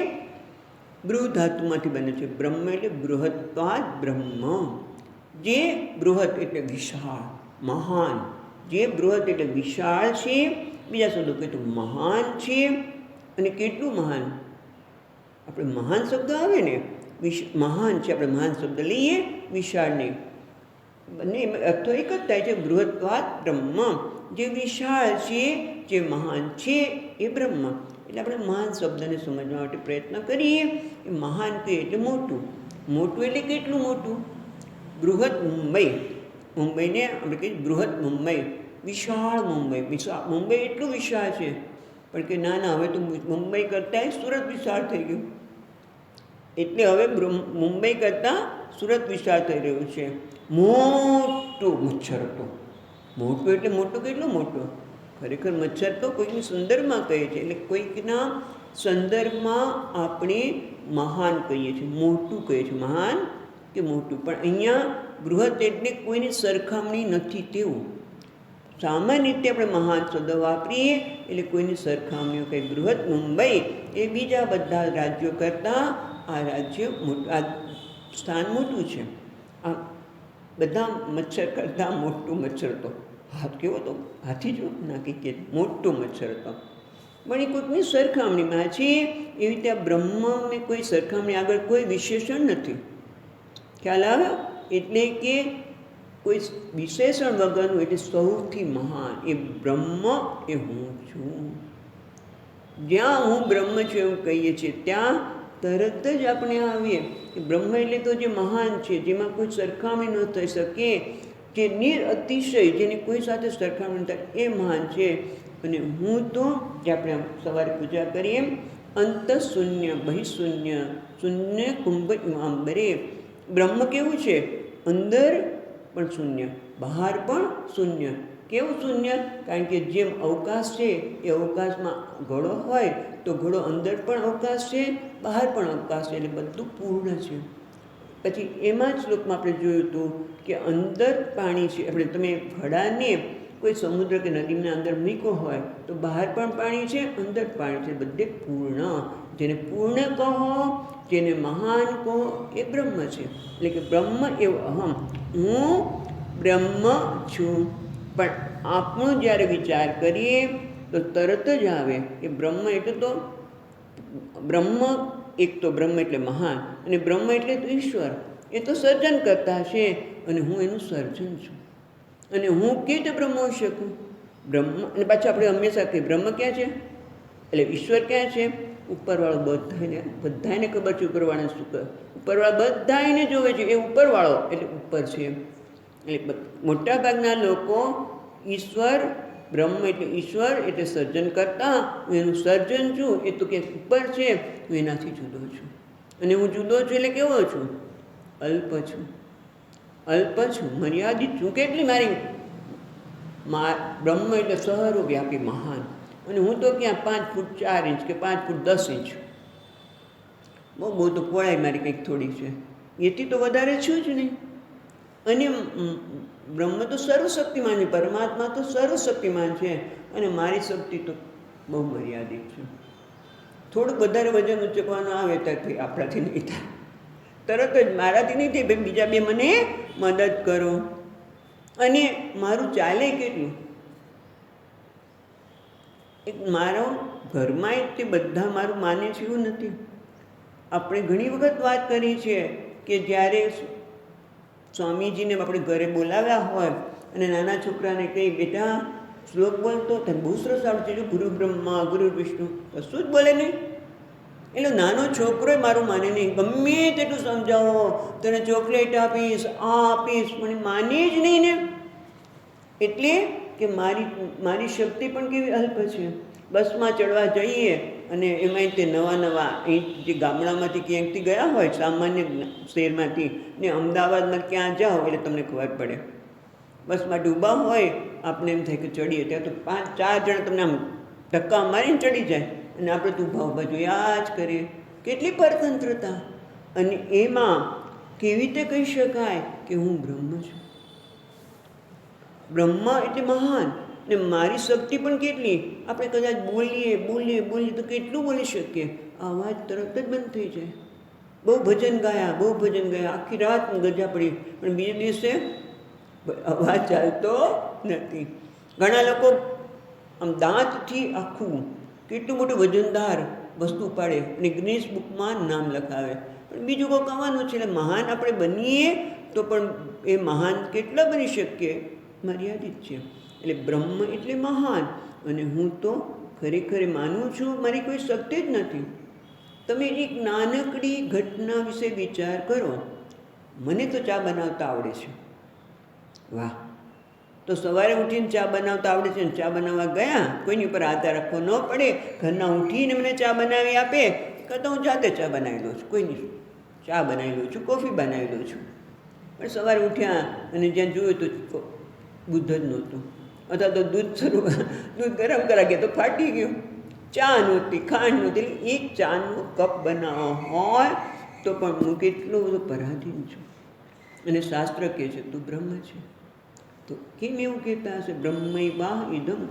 બૃહ ધાતુમાંથી બને છે. બ્રહ્મ એટલે બૃહત્વાદ બ્રહ્મ, જે બૃહત એટલે વિશાળ, મહાન. જે બૃહત એટલે વિશાળ છે, બીજા શબ્દો કહે તો મહાન છે. અને કેટલું મહાન? આપણે મહાન શબ્દ આવે ને, મહાન છે, આપણે મહાન શબ્દ લઈએ, વિશાળ નહીં. બંને અર્થો એક જ થાય છે. બૃહત્વાદ બ્રહ્મ, જે વિશાળ છે, જે મહાન છે એ બ્રહ્મ. એટલે આપણે મહાન શબ્દને સમજવા માટે પ્રયત્ન કરીએ. એ મહાન કહીએ એટલે મોટું. મોટું એટલે કેટલું મોટું? બૃહદ મુંબઈ, મુંબઈને આપણે કહીએ બૃહદ મુંબઈ, વિશાળ મુંબઈ. મુંબઈ એટલું વિશાળ છે, પણ કે ના ના, હવે તો મુંબઈ કરતાં સુરત વિશાળ થઈ ગયું. એટલે હવે મુંબઈ કરતાં સુરત વિશાળ થઈ રહ્યું છે. મોટું મચ્છર હતો. મોટું એટલે મોટું કેટલું મોટું? ખરેખર મચ્છર તો કોઈકની સંદર્ભમાં કહે છે, એટલે કોઈકના સંદર્ભમાં આપણે મહાન કહીએ છીએ, મોટું કહીએ છીએ, મહાન કે મોટું. પણ અહીંયા બૃહદ એટલે કોઈની સરખામણી નથી તેવું. સામાન્ય રીતે આપણે મહાન શબ્દ વાપરીએ એટલે કોઈની સરખામણીઓ કંઈ. બૃહદ મુંબઈ એ બીજા બધા રાજ્યો કરતાં આ રાજ્ય મોટું, આ સ્થાન મોટું છે. આ બધા મચ્છર કરતાં મોટું મચ્છર હતો. હાથ કેવો હતો? હાથી જો નાખી કે મોટો મચ્છર હતો. પણ એ કોઈકની સરખામણીમાં છે. એવી રીતે આ બ્રહ્મને કોઈ સરખામણી આગળ કોઈ વિશેષણ નથી. ખ્યાલ આવ્યો? એટલે કે કોઈ વિશેષણ વગરનું, એટલે સૌથી મહાન એ બ્રહ્મ એ હું છું. જ્યાં હું બ્રહ્મ છું એવું કહીએ છીએ ત્યાં તરત જ આપણે આવીએ કે બ્રહ્મ એટલે તો જે મહાન છે, જેમાં કોઈ સરખામણી ન થઈ શકે, જે નિરઅતિશય, જેની કોઈ સાથે સરખામણી ન થાય, એ મહાન છે. અને હું તો જે આપણે સવારે પૂજા કરીએ અંત શૂન્ય બહિશૂન્ય શૂન્ય કુંભ ઇમાંબરે. બ્રહ્મ કેવું છે? અંદર પણ શૂન્ય, બહાર પણ શૂન્ય. કેવું શૂન્ય? કારણ કે જેમ અવકાશ છે એ અવકાશમાં ઘડો હોય તો ઘડો અંદર પણ અવકાશ છે, બહાર પણ અવકાશ છે, એટલે બધું પૂર્ણ છે. પછી એમાં જ શ્લોકમાં આપણે જોયું હતું કે અંદર પાણી છે. આપણે તમે ઘડાને કોઈ સમુદ્ર કે નદીના અંદર મૂક્યો હોય તો બહાર પણ પાણી છે, અંદર પાણી છે, બધે પૂર્ણ. જેને પૂર્ણ કહો, જેને મહાન કહો, એ બ્રહ્મ છે. એટલે કે બ્રહ્મ એવો અહમ, હું બ્રહ્મ છું. પણ આપણું જ્યારે વિચાર કરીએ તો તરત જ આવે કે બ્રહ્મ એટલે તો બ્રહ્મ, એક તો બ્રહ્મ એટલે મહાન, અને બ્રહ્મ એટલે તો ઈશ્વર. એ તો સર્જન કરતા છે અને હું એનું સર્જન છું. અને હું કેવી રીતે બ્રહ્મ હોઈ શકું? બ્રહ્મ, અને પાછું આપણે હંમેશા કહીએ બ્રહ્મ ક્યાં છે, એટલે ઈશ્વર ક્યાં છે? ઉપરવાળો બધાને ખબર છે ઉપરવાળાને શું કહે, ઉપરવાળા બધાને જોવે છે, એ ઉપરવાળો એટલે ઉપર છે. એટલે મોટાભાગના લોકો ઈશ્વર, બ્રહ્મ એટલે ઈશ્વર એટલે સર્જન કરતા, હું એનું સર્જન છું, એ તો કે ઉપર છે, હું એનાથી જુદો છું. અને હું જુદો છું એટલે કેવો છું? અલ્પ છું. અલ્પ છું, મર્યાદિત છું. કેટલી મારી બ્રહ્મ એટલે સર્વવ્યાપી મહાન, અને હું તો ક્યાં 5 ફૂટ 4 ઇંચ કે 5 ફૂટ 10 ઇંચ, બહુ તો પહોળાઈ મારી કંઈક થોડી છે, એથી તો વધારે છું જ નહીં. અને બ્રહ્મ તો સર્વશક્તિમાન છે, પરમાત્મા તો સર્વશક્તિમાન છે, અને મારી શક્તિ તો બહુ મર્યાદિત છે. થોડુંક વધારે વજન ઉચકવાનું આવે ત્યારથી આપણાથી નહીં થાય, તરત જ મારાથી નહીં થાય, બીજા બે મને મદદ કરો. અને મારું ચાલે કેટલું? એક મારો ઘરમાં તે બધા મારું માને છે એવું નથી. આપણે ઘણી વખત વાત કરી છે કે જ્યારે સ્વામીજીને આપણે ઘરે બોલાવ્યા હોય અને નાના છોકરાને કહી, બેટા શ્લોક બોલતો, તને બહુ સરસ આવડે છે, ગુરુ બ્રહ્મા ગુરુ વિષ્ણુ, કશું જ બોલે નહીં. એટલે નાનો છોકરો મારું માને નહીં, ગમે તેટલું સમજાવો, તને ચોકલેટ આપીશ, આ આપીશ, પણ માને જ નહીં ને. એટલે કે મારી શક્તિ પણ કેવી અલ્પ છે. બસમાં ચડવા જઈએ અને એમાંય તે નવા અહીં જે ગામડામાંથી ક્યાંકથી ગયા હોય, સામાન્ય શહેરમાંથી ને અમદાવાદમાં ક્યાં જાઓ એટલે તમને ખબર પડે. બસમાં ઊભા હોય, આપણે એમ થાય કે ચડીએ, ત્યાં તો 5-4 જણ તમને આમ ધક્કા મારીને ચડી જાય, અને આપણે તો ઊભા જોયા જ કરીએ. કેટલી પરતંત્રતા! અને એમાં કેવી રીતે કહી શકાય કે હું બ્રહ્મ છું? બ્રહ્મ એટલે મહાન, ને મારી શક્તિ પણ કેટલી! આપણે કદાચ બોલીએ તો કેટલું બોલી શકીએ, અવાજ તરત જ બંધ થઈ જાય. બહુ ભજન ગાયા, આખી રાત ગજા પડી, પણ બીજે દિવસે અવાજ ચાલતો નથી. ઘણા લોકો આમ દાંતથી આખું કેટલું મોટું વજનદાર વસ્તુ પાડે અને ગ્રીસ બુકમાં નામ લખાવે, પણ બીજું કોઈ કહેવાનું છે. એટલે મહાન આપણે બનીએ તો પણ એ મહાન કેટલા બની શકીએ? મર્યાદિત છે. એટલે બ્રહ્મ એટલે મહાન, અને હું તો ખરેખર માનું છું મારી કોઈ શક્તિ જ નથી. તમે એક નાનકડી ઘટના વિશે વિચાર કરો. મને તો ચા બનાવતા આવડે છે, વાહ! તો સવારે ઉઠીને ચા બનાવતા આવડે છે, ને ચા બનાવવા ગયા, કોઈની ઉપર આધાર રાખવો ન પડે, ઘરના ઉઠીને મને ચા બનાવી આપે, કરતાં હું જાતે ચા બનાવી લઉં છું, કોઈની ચા બનાવી લઉં છું, કોફી બનાવી લઉં છું. પણ સવારે ઉઠ્યા અને જ્યાં જોયું તો દૂધ જ નહોતું, અથવા તો દૂધ ગરમ કરા ગયા તો ફાટી ગયું, ચા નહોતી, ખાંડ નહોતી. એક ચાનો કપ બનાવવો હોય તો પણ હું કેટલો બધો પરાધીન છું. અને શાસ્ત્ર કહે છે તું બ્રહ્મ છે. તો કેમ એવું કહેતા હશે? બ્રહ્મૈવા ઇદમ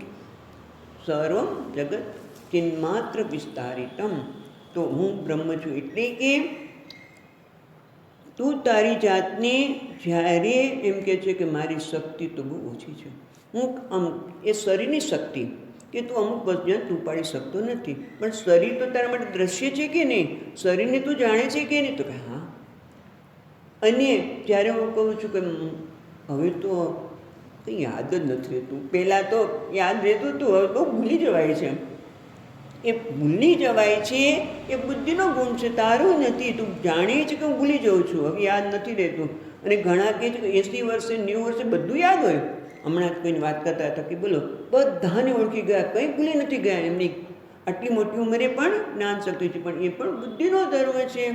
સર્વમ જગત ચિન્માત્ર વિસ્તારિતમ. તો હું બ્રહ્મ છું. એટલે કે તું તારી જાતને જ્યારે એમ કહે છે કે મારી શક્તિ તો બહુ ઓછી છે, હું એ શરીરની શક્તિ કે તું અમુક વસ્તુ તું પાડી શકતો નથી, પણ શરીર તો તારા માટે દ્રશ્ય છે કે નહીં? શરીરને તું જાણે છે કે નહીં? તો કે હા. અને જ્યારે હું કહું છું કે હવે તો કંઈ યાદ જ નથી રહેતું, પહેલાં તો યાદ રહેતું હતું, હવે બહુ ભૂલી જવાય છે. એ ભૂલી જવાય છે એ બુદ્ધિનો ગુણ છે, તારો નથી. તું જાણે છે કે હું ભૂલી જાઉં છું, હવે યાદ નથી રહેતું. અને ઘણા કહે છે કે 80 વર્ષે 90 વર્ષે બધું યાદ હોય. હમણાં જ કોઈને વાત કરતા હતા કે બોલો બધાને ઓળખી ગયા, કંઈ ભૂલી નથી ગયા. એમની આટલી મોટી ઉંમરે પણ જ્ઞાન શક્તિ છે, પણ એ પણ બુદ્ધિનો ધર્મ છે.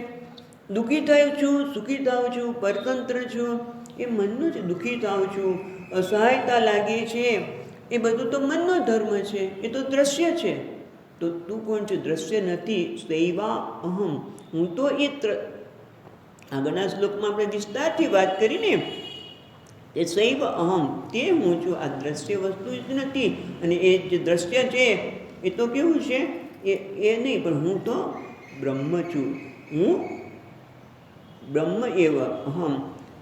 દુઃખી થાઉં છું, સુખી થાઉં છું, પરતંત્ર છું, એ મનનું જ. દુઃખી થાઉં છું, અસહાયતા લાગે છે, એ બધું તો મનનો ધર્મ છે, એ તો દ્રશ્ય છે. તો તું કોણ છે? દ્રશ્ય નથી. સૈવા અહમ, હું તો એ આગળના શ્લોકમાં આપણે વિસ્તારથી વાત કરીને એ સૈવ અહમ, તે હું છું. આ દ્રશ્ય વસ્તુ જ નથી. અને એ જે દ્રશ્ય છે એ તો કેવું છે? એ નહીં, પણ હું તો બ્રહ્મ છું. હું બ્રહ્મ એવ અહમ.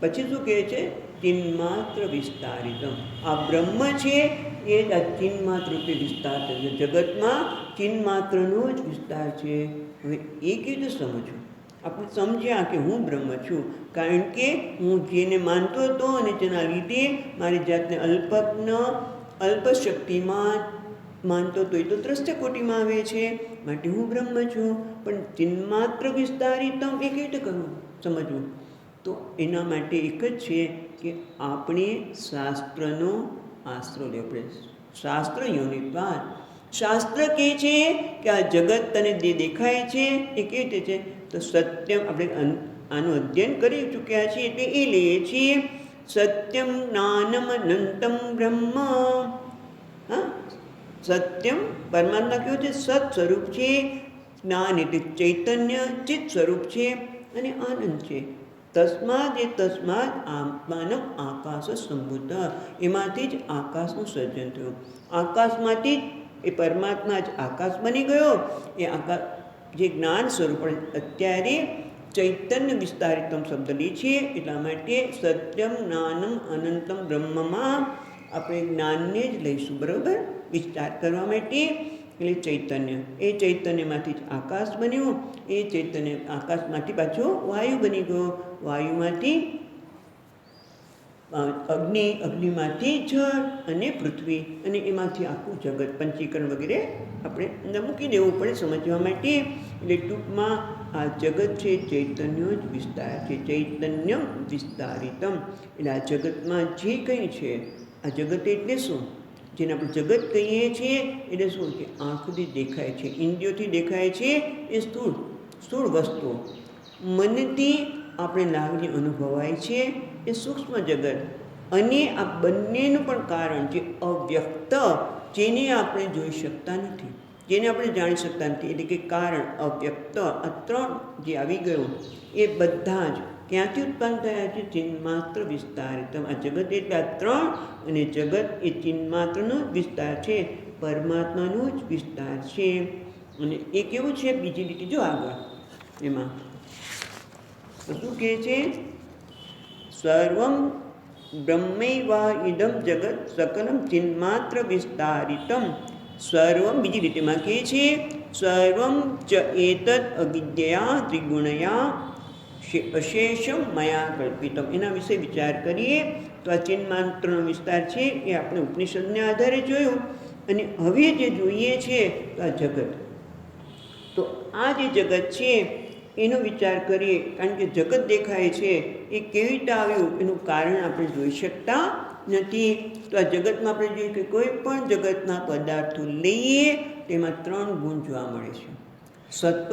પછી શું કહે છે? ચિન્માત્ર વિસ્તારિતમ. આ બ્રહ્મ છે એ જ આ ચિન્માત્ર રૂપે વિસ્તાર છે. જગતમાં ચિન્માત્રનો જ વિસ્તાર છે. હવે એ કેવી રીતે સમજવું? આપણે સમજ્યા કે હું બ્રહ્મ છું, કારણ કે હું જેને માનતો હતો અને તેના લીધે મારી જાતને અલ્પજ્ઞ, અલ્પશક્તિમાં માનતો હતો, એ તો દ્રષ્ટ કોટીમાં આવે છે. માટે હું બ્રહ્મ છું. પણ ચિન્માત્ર વિસ્તારિતમ એ કેવી રીતે કરવું, સમજવું? તો એના માટે એક જ છે કે આપણે શાસ્ત્રનો આશરો લેવો પડે. શાસ્ત્ર યોનિપાત. શાસ્ત્ર કહે છે કે આ જગત તને જે દેખાય છે એ કેવી રીતે છે? તો સત્યમ. આપણે આનું અધ્યયન કરી ચૂક્યા છીએ એટલે એ લઈએ છીએ. સત્યમ જ્ઞાનમ અનંતમ બ્રહ્મ. હા, સત્યમ પરમાત્મા કેવું છે? સત સ્વરૂપ છે. જ્ઞાન એટલે ચૈતન્ય, ચિત્ત સ્વરૂપ છે અને આનંદ છે. તસ્માદ એ તસ્માદ આત્માનમ આકાશ સંભૂત. એમાંથી જ આકાશનું સર્જન થયું. આકાશમાંથી જ એ પરમાત્મા જ આકાશ બની ગયો. એ આકાશ જે જ્ઞાન સ્વરૂપ અત્યારે ચૈતન્ય વિસ્તારિતમ શબ્દ લે છે. એટલા માટે સત્યમ જ્ઞાનમ અનંતમ બ્રહ્મમાં આપણે જ્ઞાનને જ લઈશું, બરાબર? વિસ્તાર કરવા માટે. એટલે ચૈતન્ય, એ ચૈતન્યમાંથી જ આકાશ બન્યું. એ ચૈતન્ય આકાશમાંથી પાછો વાયુ બની ગયો. વાયુમાંથી અગ્નિ, અગ્નિમાંથી જળ અને પૃથ્વી, અને એમાંથી આખું જગત, પંચીકરણ વગેરે આપણે અંદર મૂકી દેવું પડે સમજવા માટે. એટલે ટૂંકમાં આ જગત છે ચૈતન્યનો જ વિસ્તાર છે. ચૈતન્ય વિસ્તારિતમ. એટલે આ જગતમાં જે કંઈ છે, આ જગત એટલે શું? જેને આપણે જગત કહીએ છીએ એટલે શું? કે આંખથી દેખાય છે, ઇન્દ્રિયોથી દેખાય છે, એ સ્થૂળ વસ્તુઓ. મનથી આપણે લાગણી અનુભવાય છે, એ સૂક્ષ્મ જગત. અને આ બંનેનું પણ કારણ જે અવ્યક્ત, જેને આપણે જોઈ શકતા નથી, જેને આપણે જાણી શકતા નથી, એટલે કે કારણ અવ્યક્ત. આ ત્રણ જે આવી ગયું એ બધા જ ક્યાંથી ઉત્પન્ન થયા છે? ચિન્માત્ર વિસ્તારિતમ. આ જગત એટલે આ ત્રણ, અને જગત એ ચિન્માત્રનો જ વિસ્તાર છે, પરમાત્માનો જ વિસ્તાર છે. અને એ કેવું છે? બીજી લીટી જો આગળ એમાં તો શું કહે છે? સર્વમ બ્રહ્મૈવા ઇદમ જગત સકલમ ચિન્માત્ર વિસ્તારિતમ. સર્વમ બીજી લીટીમાં કહે છે સર્વમ ચ એતદ અવિદ્યા ત્રિગુણયા અશેષમ મયા કલ્પિતમ. એના વિશે વિચાર કરીએ તો આ ચિન્માત્રનો વિસ્તાર છે એ આપણે ઉપનિષદને આધારે જોયું. અને હવે જે જોઈએ છે તો આ જગત. તો આ જે જગત છે એનો વિચાર કરીએ, કારણ કે જગત દેખાય છે એ કેવી રીતે આવ્યું એનું કારણ આપણે જોઈ શકતા નથી. તો આ જગતમાં આપણે જોઈએ કે કોઈ પણ જગતના પદાર્થો લઈએ તેમાં ત્રણ ગુણ જોવા મળે છે: સત્વ,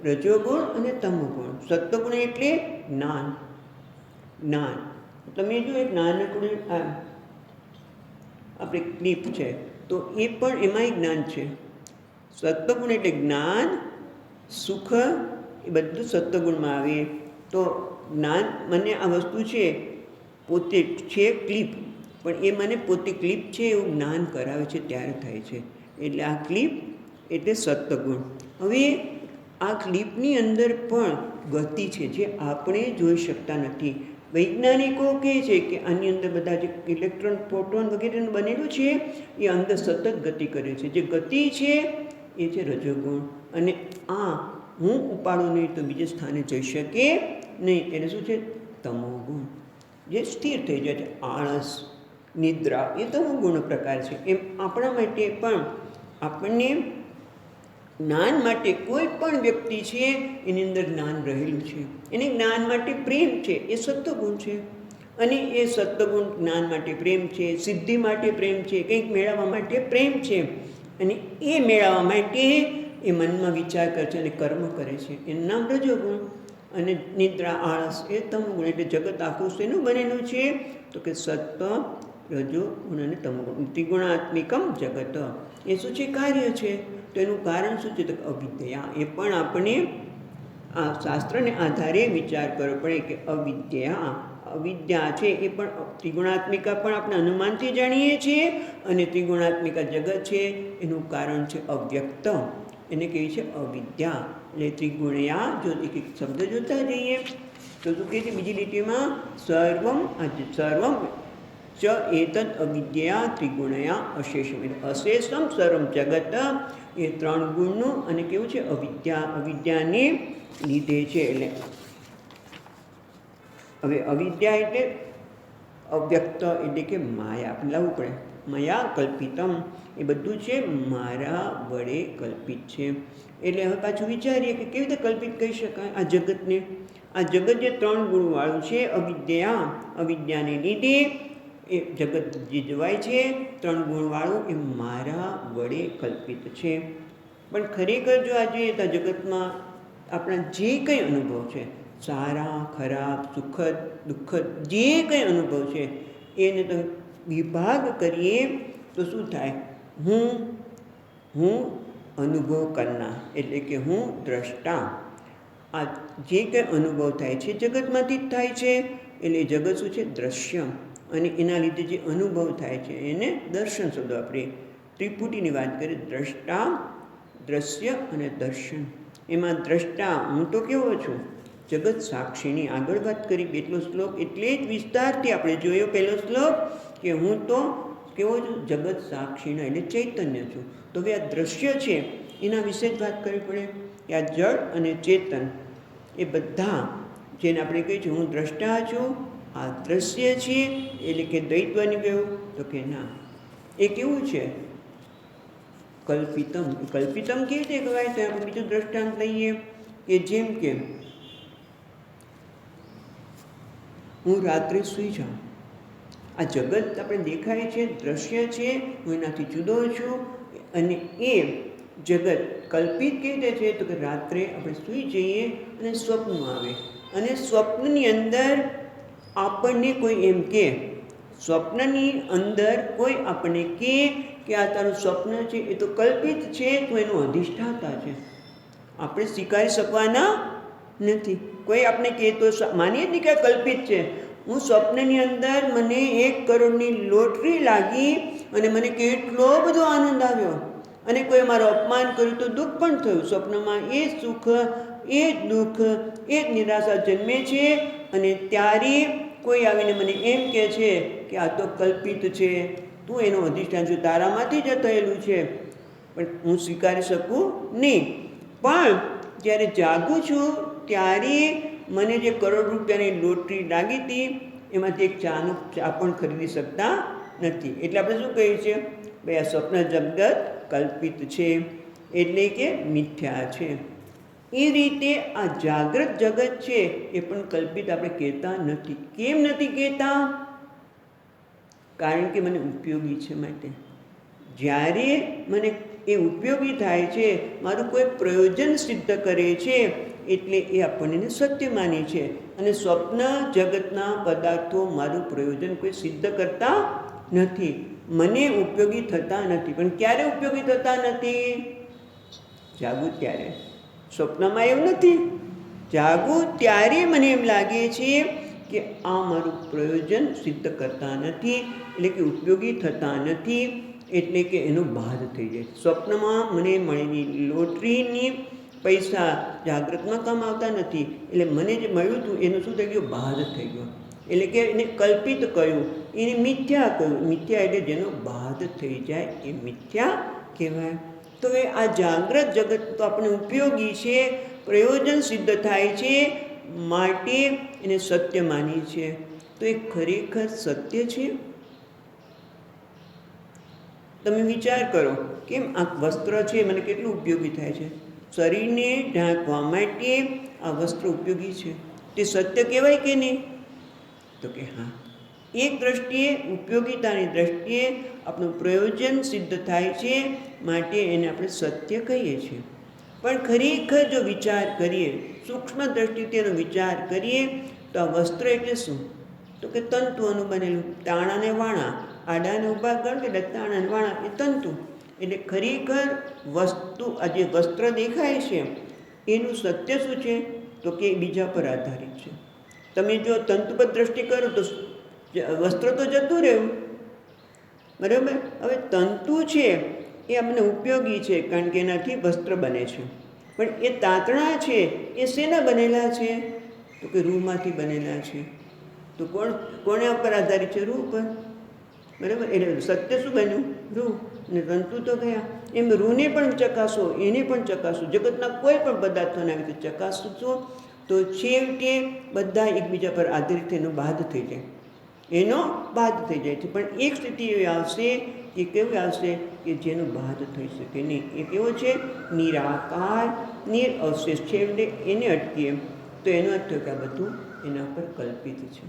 રજોગુણ અને તમોગુણ. સત્વગુણ એટલે જ્ઞાન. જ્ઞાન તમે જો એક નાનકડું આપણે ક્લિપ છે તો એ પણ એમાંય જ્ઞાન છે. સત્વગુણ એટલે જ્ઞાન, સુખ, એ બધું સત્વગુણમાં આવે. તો જ્ઞાન, મને આ વસ્તુ છે પોતે છે ક્લિપ, પણ એ મને પોતે ક્લિપ છે એવું જ્ઞાન કરાવે છે ત્યારે થાય છે. એટલે આ ક્લિપ એટલે સત્વગુણ. હવે આ ક્લિપની અંદર પણ ગતિ છે જે આપણે જોઈ શકતા નથી. વૈજ્ઞાનિકો કહે છે કે આની અંદર બધા જે ઇલેક્ટ્રોન, પ્રોટોન વગેરેનું બનેલું છે એ અંદર સતત ગતિ કરે છે. જે ગતિ છે એ છે રજોગુણ. અને આ હું ઉપાડું નહીં તો બીજે સ્થાને જઈ શકે નહીં, એટલે શું છે? તમોગુણ, જે સ્થિર થઈ જાય છે. આળસ, નિદ્રા, એ તમોગુણનો પ્રકાર છે. એમ આપણા માટે પણ આપણને જ્ઞાન માટે કોઈ પણ વ્યક્તિ છે એની અંદર જ્ઞાન રહેલું છે. એને જ્ઞાન માટે પ્રેમ છે, એ સત્વગુણ છે. અને એ સત્વગુણ જ્ઞાન માટે પ્રેમ છે, સિદ્ધિ માટે પ્રેમ છે, કંઈક મેળવવા માટે પ્રેમ છે. અને એ મેળવવા માટે એ મનમાં વિચાર કરે છે અને કર્મ કરે છે, એનું નામ રજોગુણ. અને નિદ્રા આળસ એ તમોગુણ. એટલે જગત આખું શેનું બનેલું છે? તો કે સત્વ રજો ગુણ અને તમોગુણ, ત્રિગુણાત્મિકમ જગત. એ શું છે? કાર્ય છે. તો એનું કારણ શું છે? તો અવિદ્યા. એ પણ આપણે આ શાસ્ત્રને આધારે વિચાર કરવો પડે કે અવિદ્યા છે એ પણ ત્રિગુણાત્મિકા પણ આપણે અનુમાનથી જાણીએ છીએ, અને ત્રિગુણાત્મિકા જગત છે એનું કારણ છે અવ્યક્ત, એને કહીએ છે અવિદ્યા. એટલે ત્રિગુણ્યા જો એક એક શબ્દ જોતા જઈએ તો શું કહે છે બીજી લીટીમાં? સર્વમ ચ એતદ અવિદ્યા ત્રિગુણયા અશેષમ. અશેષમ સર્વમ જગત એ 3 ગુણનું અને કેવું છે? અવિદ્યાને લીધે છે. એટલે હવે અવિદ્યા એટલે અવ્યક્ત, એટલે કે માયા. આપણે લાવવું પડે. મયા કલ્પિતમ, એ બધું છે મારા વડે કલ્પિત છે. એટલે હવે પાછું વિચારીએ કે કેવી રીતે કલ્પિત કહી શકાય આ જગતને? આ જગત જે 3 ગુણવાળું છે, અવિદ્યાને લીધે એ જગત જે જવાય છે 3 ગુણવાળું, એ મારા વડે કલ્પિત છે. પણ ખરેખર જો આજે આ જગતમાં આપણા જે કંઈ અનુભવ છે, સારા ખરાબ સુખદ દુઃખદ જે કંઈ અનુભવ છે, એને તમે વિભાગ કરીએ તો શું થાય? હું અનુભવ કરનાર, એટલે કે હું દ્રષ્ટા. આ જે કંઈ અનુભવ થાય છે જગતમાંથી જ થાય છે. એટલે જગત શું છે? દ્રશ્ય. અને એના લીધે જે અનુભવ થાય છે એને દર્શન શબ્દ આપણે ત્રિપુટીની વાત કરીએ. દ્રષ્ટા, દ્રશ્ય અને દર્શન. એમાં દ્રષ્ટા હું તો કેવો છું? જગત સાક્ષીની. આગળ વાત કરી એટલો શ્લોક એટલે જ વિસ્તારથી આપણે જોયો પહેલો શ્લોક કે હું તો કેવો છું? જગત સાક્ષીનો, એટલે ચૈતન્ય છું. તો હવે આ દ્રશ્ય છે એના વિશે જ વાત કરવી પડે કે આ જળ અને ચેતન એ બધા જેને આપણે કહીએ છીએ હું દ્રષ્ટા છું, આ દ્રશ્ય છે. એટલે કે દ્વૈત્વની ગયું? તો કે ના, એ કેવું છે? કલ્પિતમ. કલ્પિતમ કેવી રીતે કહેવાય? તો આપણે બીજું દ્રષ્ટાંત લઈએ કે જેમ કે હું રાત્રે સૂઈ જાઉં, આ જગત આપણે દેખાય છે દ્રશ્ય છે, હું એનાથી જુદો છું. અને એ જગત કલ્પિત કેવી રીતે છે? તો કે રાત્રે આપણે સૂઈ જઈએ અને સ્વપ્ન આવે, અને સ્વપ્નની અંદર આપણને કોઈ એમ કે, સ્વપ્નની અંદર કોઈ આપણને કે આ તારું સ્વપ્ન છે એ તો કલ્પિત છે, તું એનું અધિષ્ઠાતા છે. આપણે સ્વીકારી શકવાના નથી. કોઈ આપણે કહે તો માનીએ જ નહીં કે કલ્પિત છે. હું સ્વપ્નની અંદર મને 1 કરોડની લોટરી લાગી અને મને કેટલો બધો આનંદ આવ્યો, અને કોઈ મારું અપમાન કર્યું તો દુઃખ પણ થયું. સ્વપ્નમાં એ સુખ, એ દુઃખ, એ જ નિરાશા જન્મે છે. અને ત્યારે કોઈ આવીને મને એમ કહે છે કે આ તો કલ્પિત છે, તું એનું અધિષ્ઠાન છું, તારામાંથી જ થયેલું છે. પણ હું સ્વીકારી શકું નહીં. પણ જ્યારે જાગું છું ત્યારે મને જે કરોડ રૂપિયાની લોટરી લાગી હતી એમાંથી એક ચા પણ ખરીદી શકતા નથી. એટલે આપણે શું કહીએ છીએ? ભાઈ આ સ્વપ્ન જગત કલ્પિત છે, એટલે કે મિથ્યા છે. એ રીતે આ જાગ્રત જગત છે એ પણ કલ્પિત આપણે કહેતા નથી. કેમ નથી કહેતા? કારણ કે મને ઉપયોગી છે માટે. જ્યારે મને એ ઉપયોગી થાય છે, મારું કોઈ પ્રયોજન સિદ્ધ કરે છે, એટલે એ આપણને સત્ય માની છે. અને સ્વપ્ન જગતના પદાર્થો મારું પ્રયોજન કોઈ સિદ્ધ કરતા નથી, મને ઉપયોગી થતા નથી. પણ ક્યારે ઉપયોગી થતા નથી? જાગું ત્યારે. સ્વપ્નમાં એવું નથી. જાગું ત્યારે મને એમ લાગે છે કે આ મારું પ્રયોજન સિદ્ધ કરતા નથી, એટલે કે ઉપયોગી થતા નથી, એટલે કે એનો બાદ થઈ જાય. સ્વપ્નમાં મને મળેલી લોટરીની પૈસા જાગ્રતમાં કામ આવતા નથી, એટલે મને જે મળ્યું હતું એનું શું થઈ ગયું? બાદ થઈ ગયો. એટલે કે એને કલ્પિત કહ્યું, એને મિથ્યા કહ્યું. મિથ્યા એટલે જેનો બાદ થઈ જાય એ મિથ્યા કહેવાય. તો એ આ જાગ્રત જગત તો આપણે ઉપયોગી છે, પ્રયોજન સિદ્ધ થાય છે, માટે એને સત્ય માની છે. તો એ ખરેખર સત્ય છે? તમે વિચાર કરો, કેમ આ વસ્ત્ર છે મને કેટલું ઉપયોગી થાય છે? શરીરને ઢાંકવા માટે આ વસ્ત્ર ઉપયોગી છે. તે સત્ય કહેવાય કે નહીં? તો કે હા, એક દ્રષ્ટિએ ઉપયોગિતાની દ્રષ્ટિએ આપણું પ્રયોજન સિદ્ધ થાય છે, માટે એને આપણે સત્ય કહીએ છીએ. પણ ખરેખર જો વિચાર કરીએ, સૂક્ષ્મ દ્રષ્ટિથી એનો વિચાર કરીએ તો આ વસ્ત્ર એટલે શું? તો કે તંતુઓનું બનેલું. તાણા ને વાણા, આડાને ઊભા કરો એટલે તાણા ને વાણા એ તંતુ. એટલે ખરેખર વસ્તુ આ જે વસ્ત્ર દેખાય છે એનું સત્ય શું છે? તો કે બીજા પર આધારિત છે. તમે જો તંતુ પર દ્રષ્ટિ કરો તો વસ્ત્ર તો જતું રહ્યું, બરાબર. હવે તંતુ છે એ અમને ઉપયોગી છે કારણ કે એનાથી વસ્ત્ર બને છે. પણ એ તાંતણા છે એ શેના બનેલા છે? તો કે રૂમાંથી બનેલા છે. તો કોના ઉપર આધારિત છે? રૂ ઉપર, બરાબર. એટલે સત્ય શું બન્યું? રૂ. અને તંતુ તો ગયા. એમ રૂને પણ ચકાસો, એને પણ ચકાસો. જગતના કોઈ પણ પદાર્થોને આવી રીતે ચકાસશો તો છેવટે બધા એકબીજા પર આધારિત એનો બાદ થઈ જાય, એનો બાદ થઈ જાય છે. પણ એક સ્થિતિ એવી આવશે કે કેવી આવશે કે જેનો બાદ થઈ શકે નહીં. એ કેવો છે? નિરાકાર નિરઅવશેષ. છેવટે એને અટકીએ તો એનો અર્થ થયો કે આ બધું એના પર કલ્પિત છે.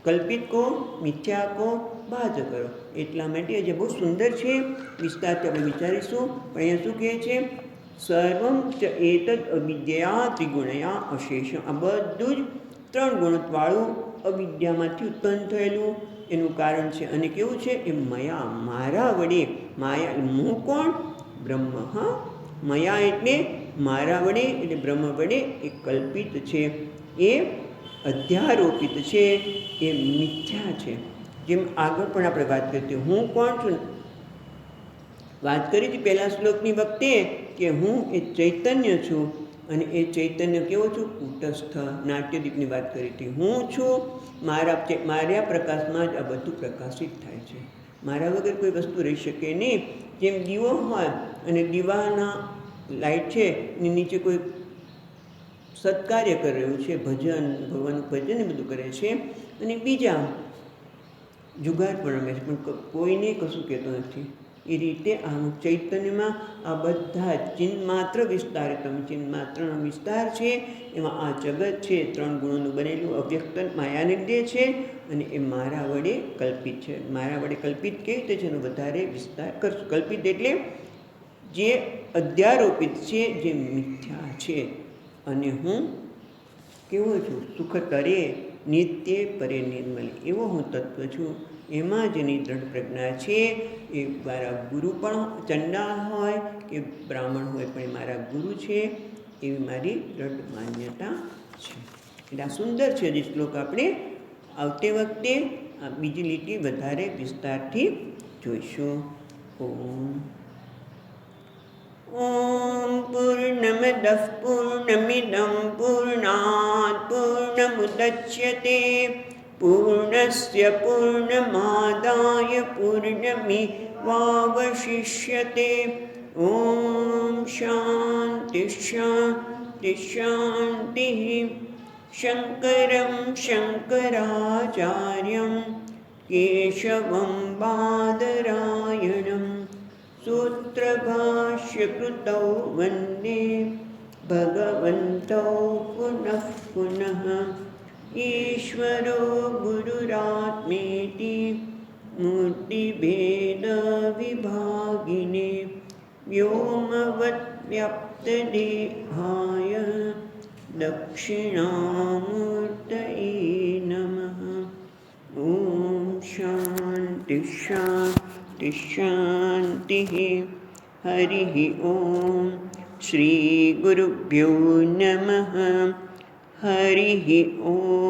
કલ્પિત કહો, મિથ્યા કહો, બાદ કરો. એટલા માટે જે બહુ સુંદર છે, વિસ્તારથી આપણે વિચારીશું. પણ અહીંયા શું કહે છે? સર્વમ ચ એતદ અવિદ્યા ત્રિગુણયા અશેષમ. આ બધું જ ત્રણ ગુણવાળું અવિદ્યામાંથી ઉત્પન્ન થયેલું એનું કારણ છે. અને કેવું છે? એ મયા, મારા વડે. માયા હું કોણ? બ્રહ્મ. હા, મયા એટલે મારા વડે, એટલે બ્રહ્મ વડે એ કલ્પિત છે, એ અધ્યારોપિત છે, એ મિથ્યા છે. જેમ આગળ પણ આપણે વાત કરી હતી, હું કોણ છું? વાત કરી હતી પહેલા શ્લોકની વખતે કે હું એ ચૈતન્ય છું. અને એ ચૈતન્ય કેવો છું? કૂટસ્થ. નાટ્યદીપની વાત કરી હતી. હું છું, મારા પ્રકાશમાં જ આ બધું પ્રકાશિત થાય છે. મારા વગર કોઈ વસ્તુ રહી શકે નહીં. જેમ દીવો હોય અને દીવાના લાઇટ છે એની નીચે કોઈ સત્કાર્ય કરી રહ્યું છે, ભજન, ભગવાનનું ભજન એ બધું કરે છે, અને બીજા જુગાર પણ રમે છે, પણ કોઈને કશું કહેતો નથી. એ રીતે આમ ચૈતન્યમાં આ બધા ચિન્માત્ર વિસ્તાર, તમે ચિન્માત્રનો વિસ્તાર છે, એમાં આ જગત છે ત્રણ ગુણોનું બનેલું અવ્યક્ત માયાને લીધે છે, અને એ મારા વડે કલ્પિત છે. મારા વડે કલ્પિત કેવી રીતે છે એનો વધારે વિસ્તાર કરશું. કલ્પિત એટલે જે અધ્યારોપિત છે, જે મિથ્યા છે. અને હું કેવો છું? સુખતરે નિત્ય પરે નિર્મલ. એવો હું તત્વ છું. એમાં જેની દ્રઢ પ્રજ્ઞા છે એ મારા ગુરુ પણ ચંડાળ હોય કે બ્રાહ્મણ હોય પણ એ મારા ગુરુ છે, એવી મારી દ્રઢ માન્યતા છે. એટલે આ સુંદર છે. જે શ્લોક આપણે આવતી વખતે આ બીજી લીટી વધારે વિસ્તારથી જોઈશું. ઓમ પૂર્ણમદઃ પૂર્ણમિદં પૂર્ણાત પૂર્ણમુદચ્યતે પૂર્ણસ્ય પૂર્ણમાદાય પૂર્ણમેવાવશિષ્યતે. ઓમ શાંતિ શાંતિ શાંતિ. શંકરં શંકરાચાર્યં કેશવં બાદરાયણં સૂત્રભાષ્યકૃતૌ વંદે ભગવन्तौ પુનઃ પુનઃ. ઈશ્વરો ગુરુરાત્મેતિ મૂર્તિભેદવિભાગિને વ્યોમવદ્વ્યાપ્તદેહાય દક્ષિણામૂર્તયે નમઃ. ઓમ શાંતિ શાંતિ શાંતિ. હરિ ઓમ. શ્રી ગુરુભ્યો નમઃ. હરિ ઓમ.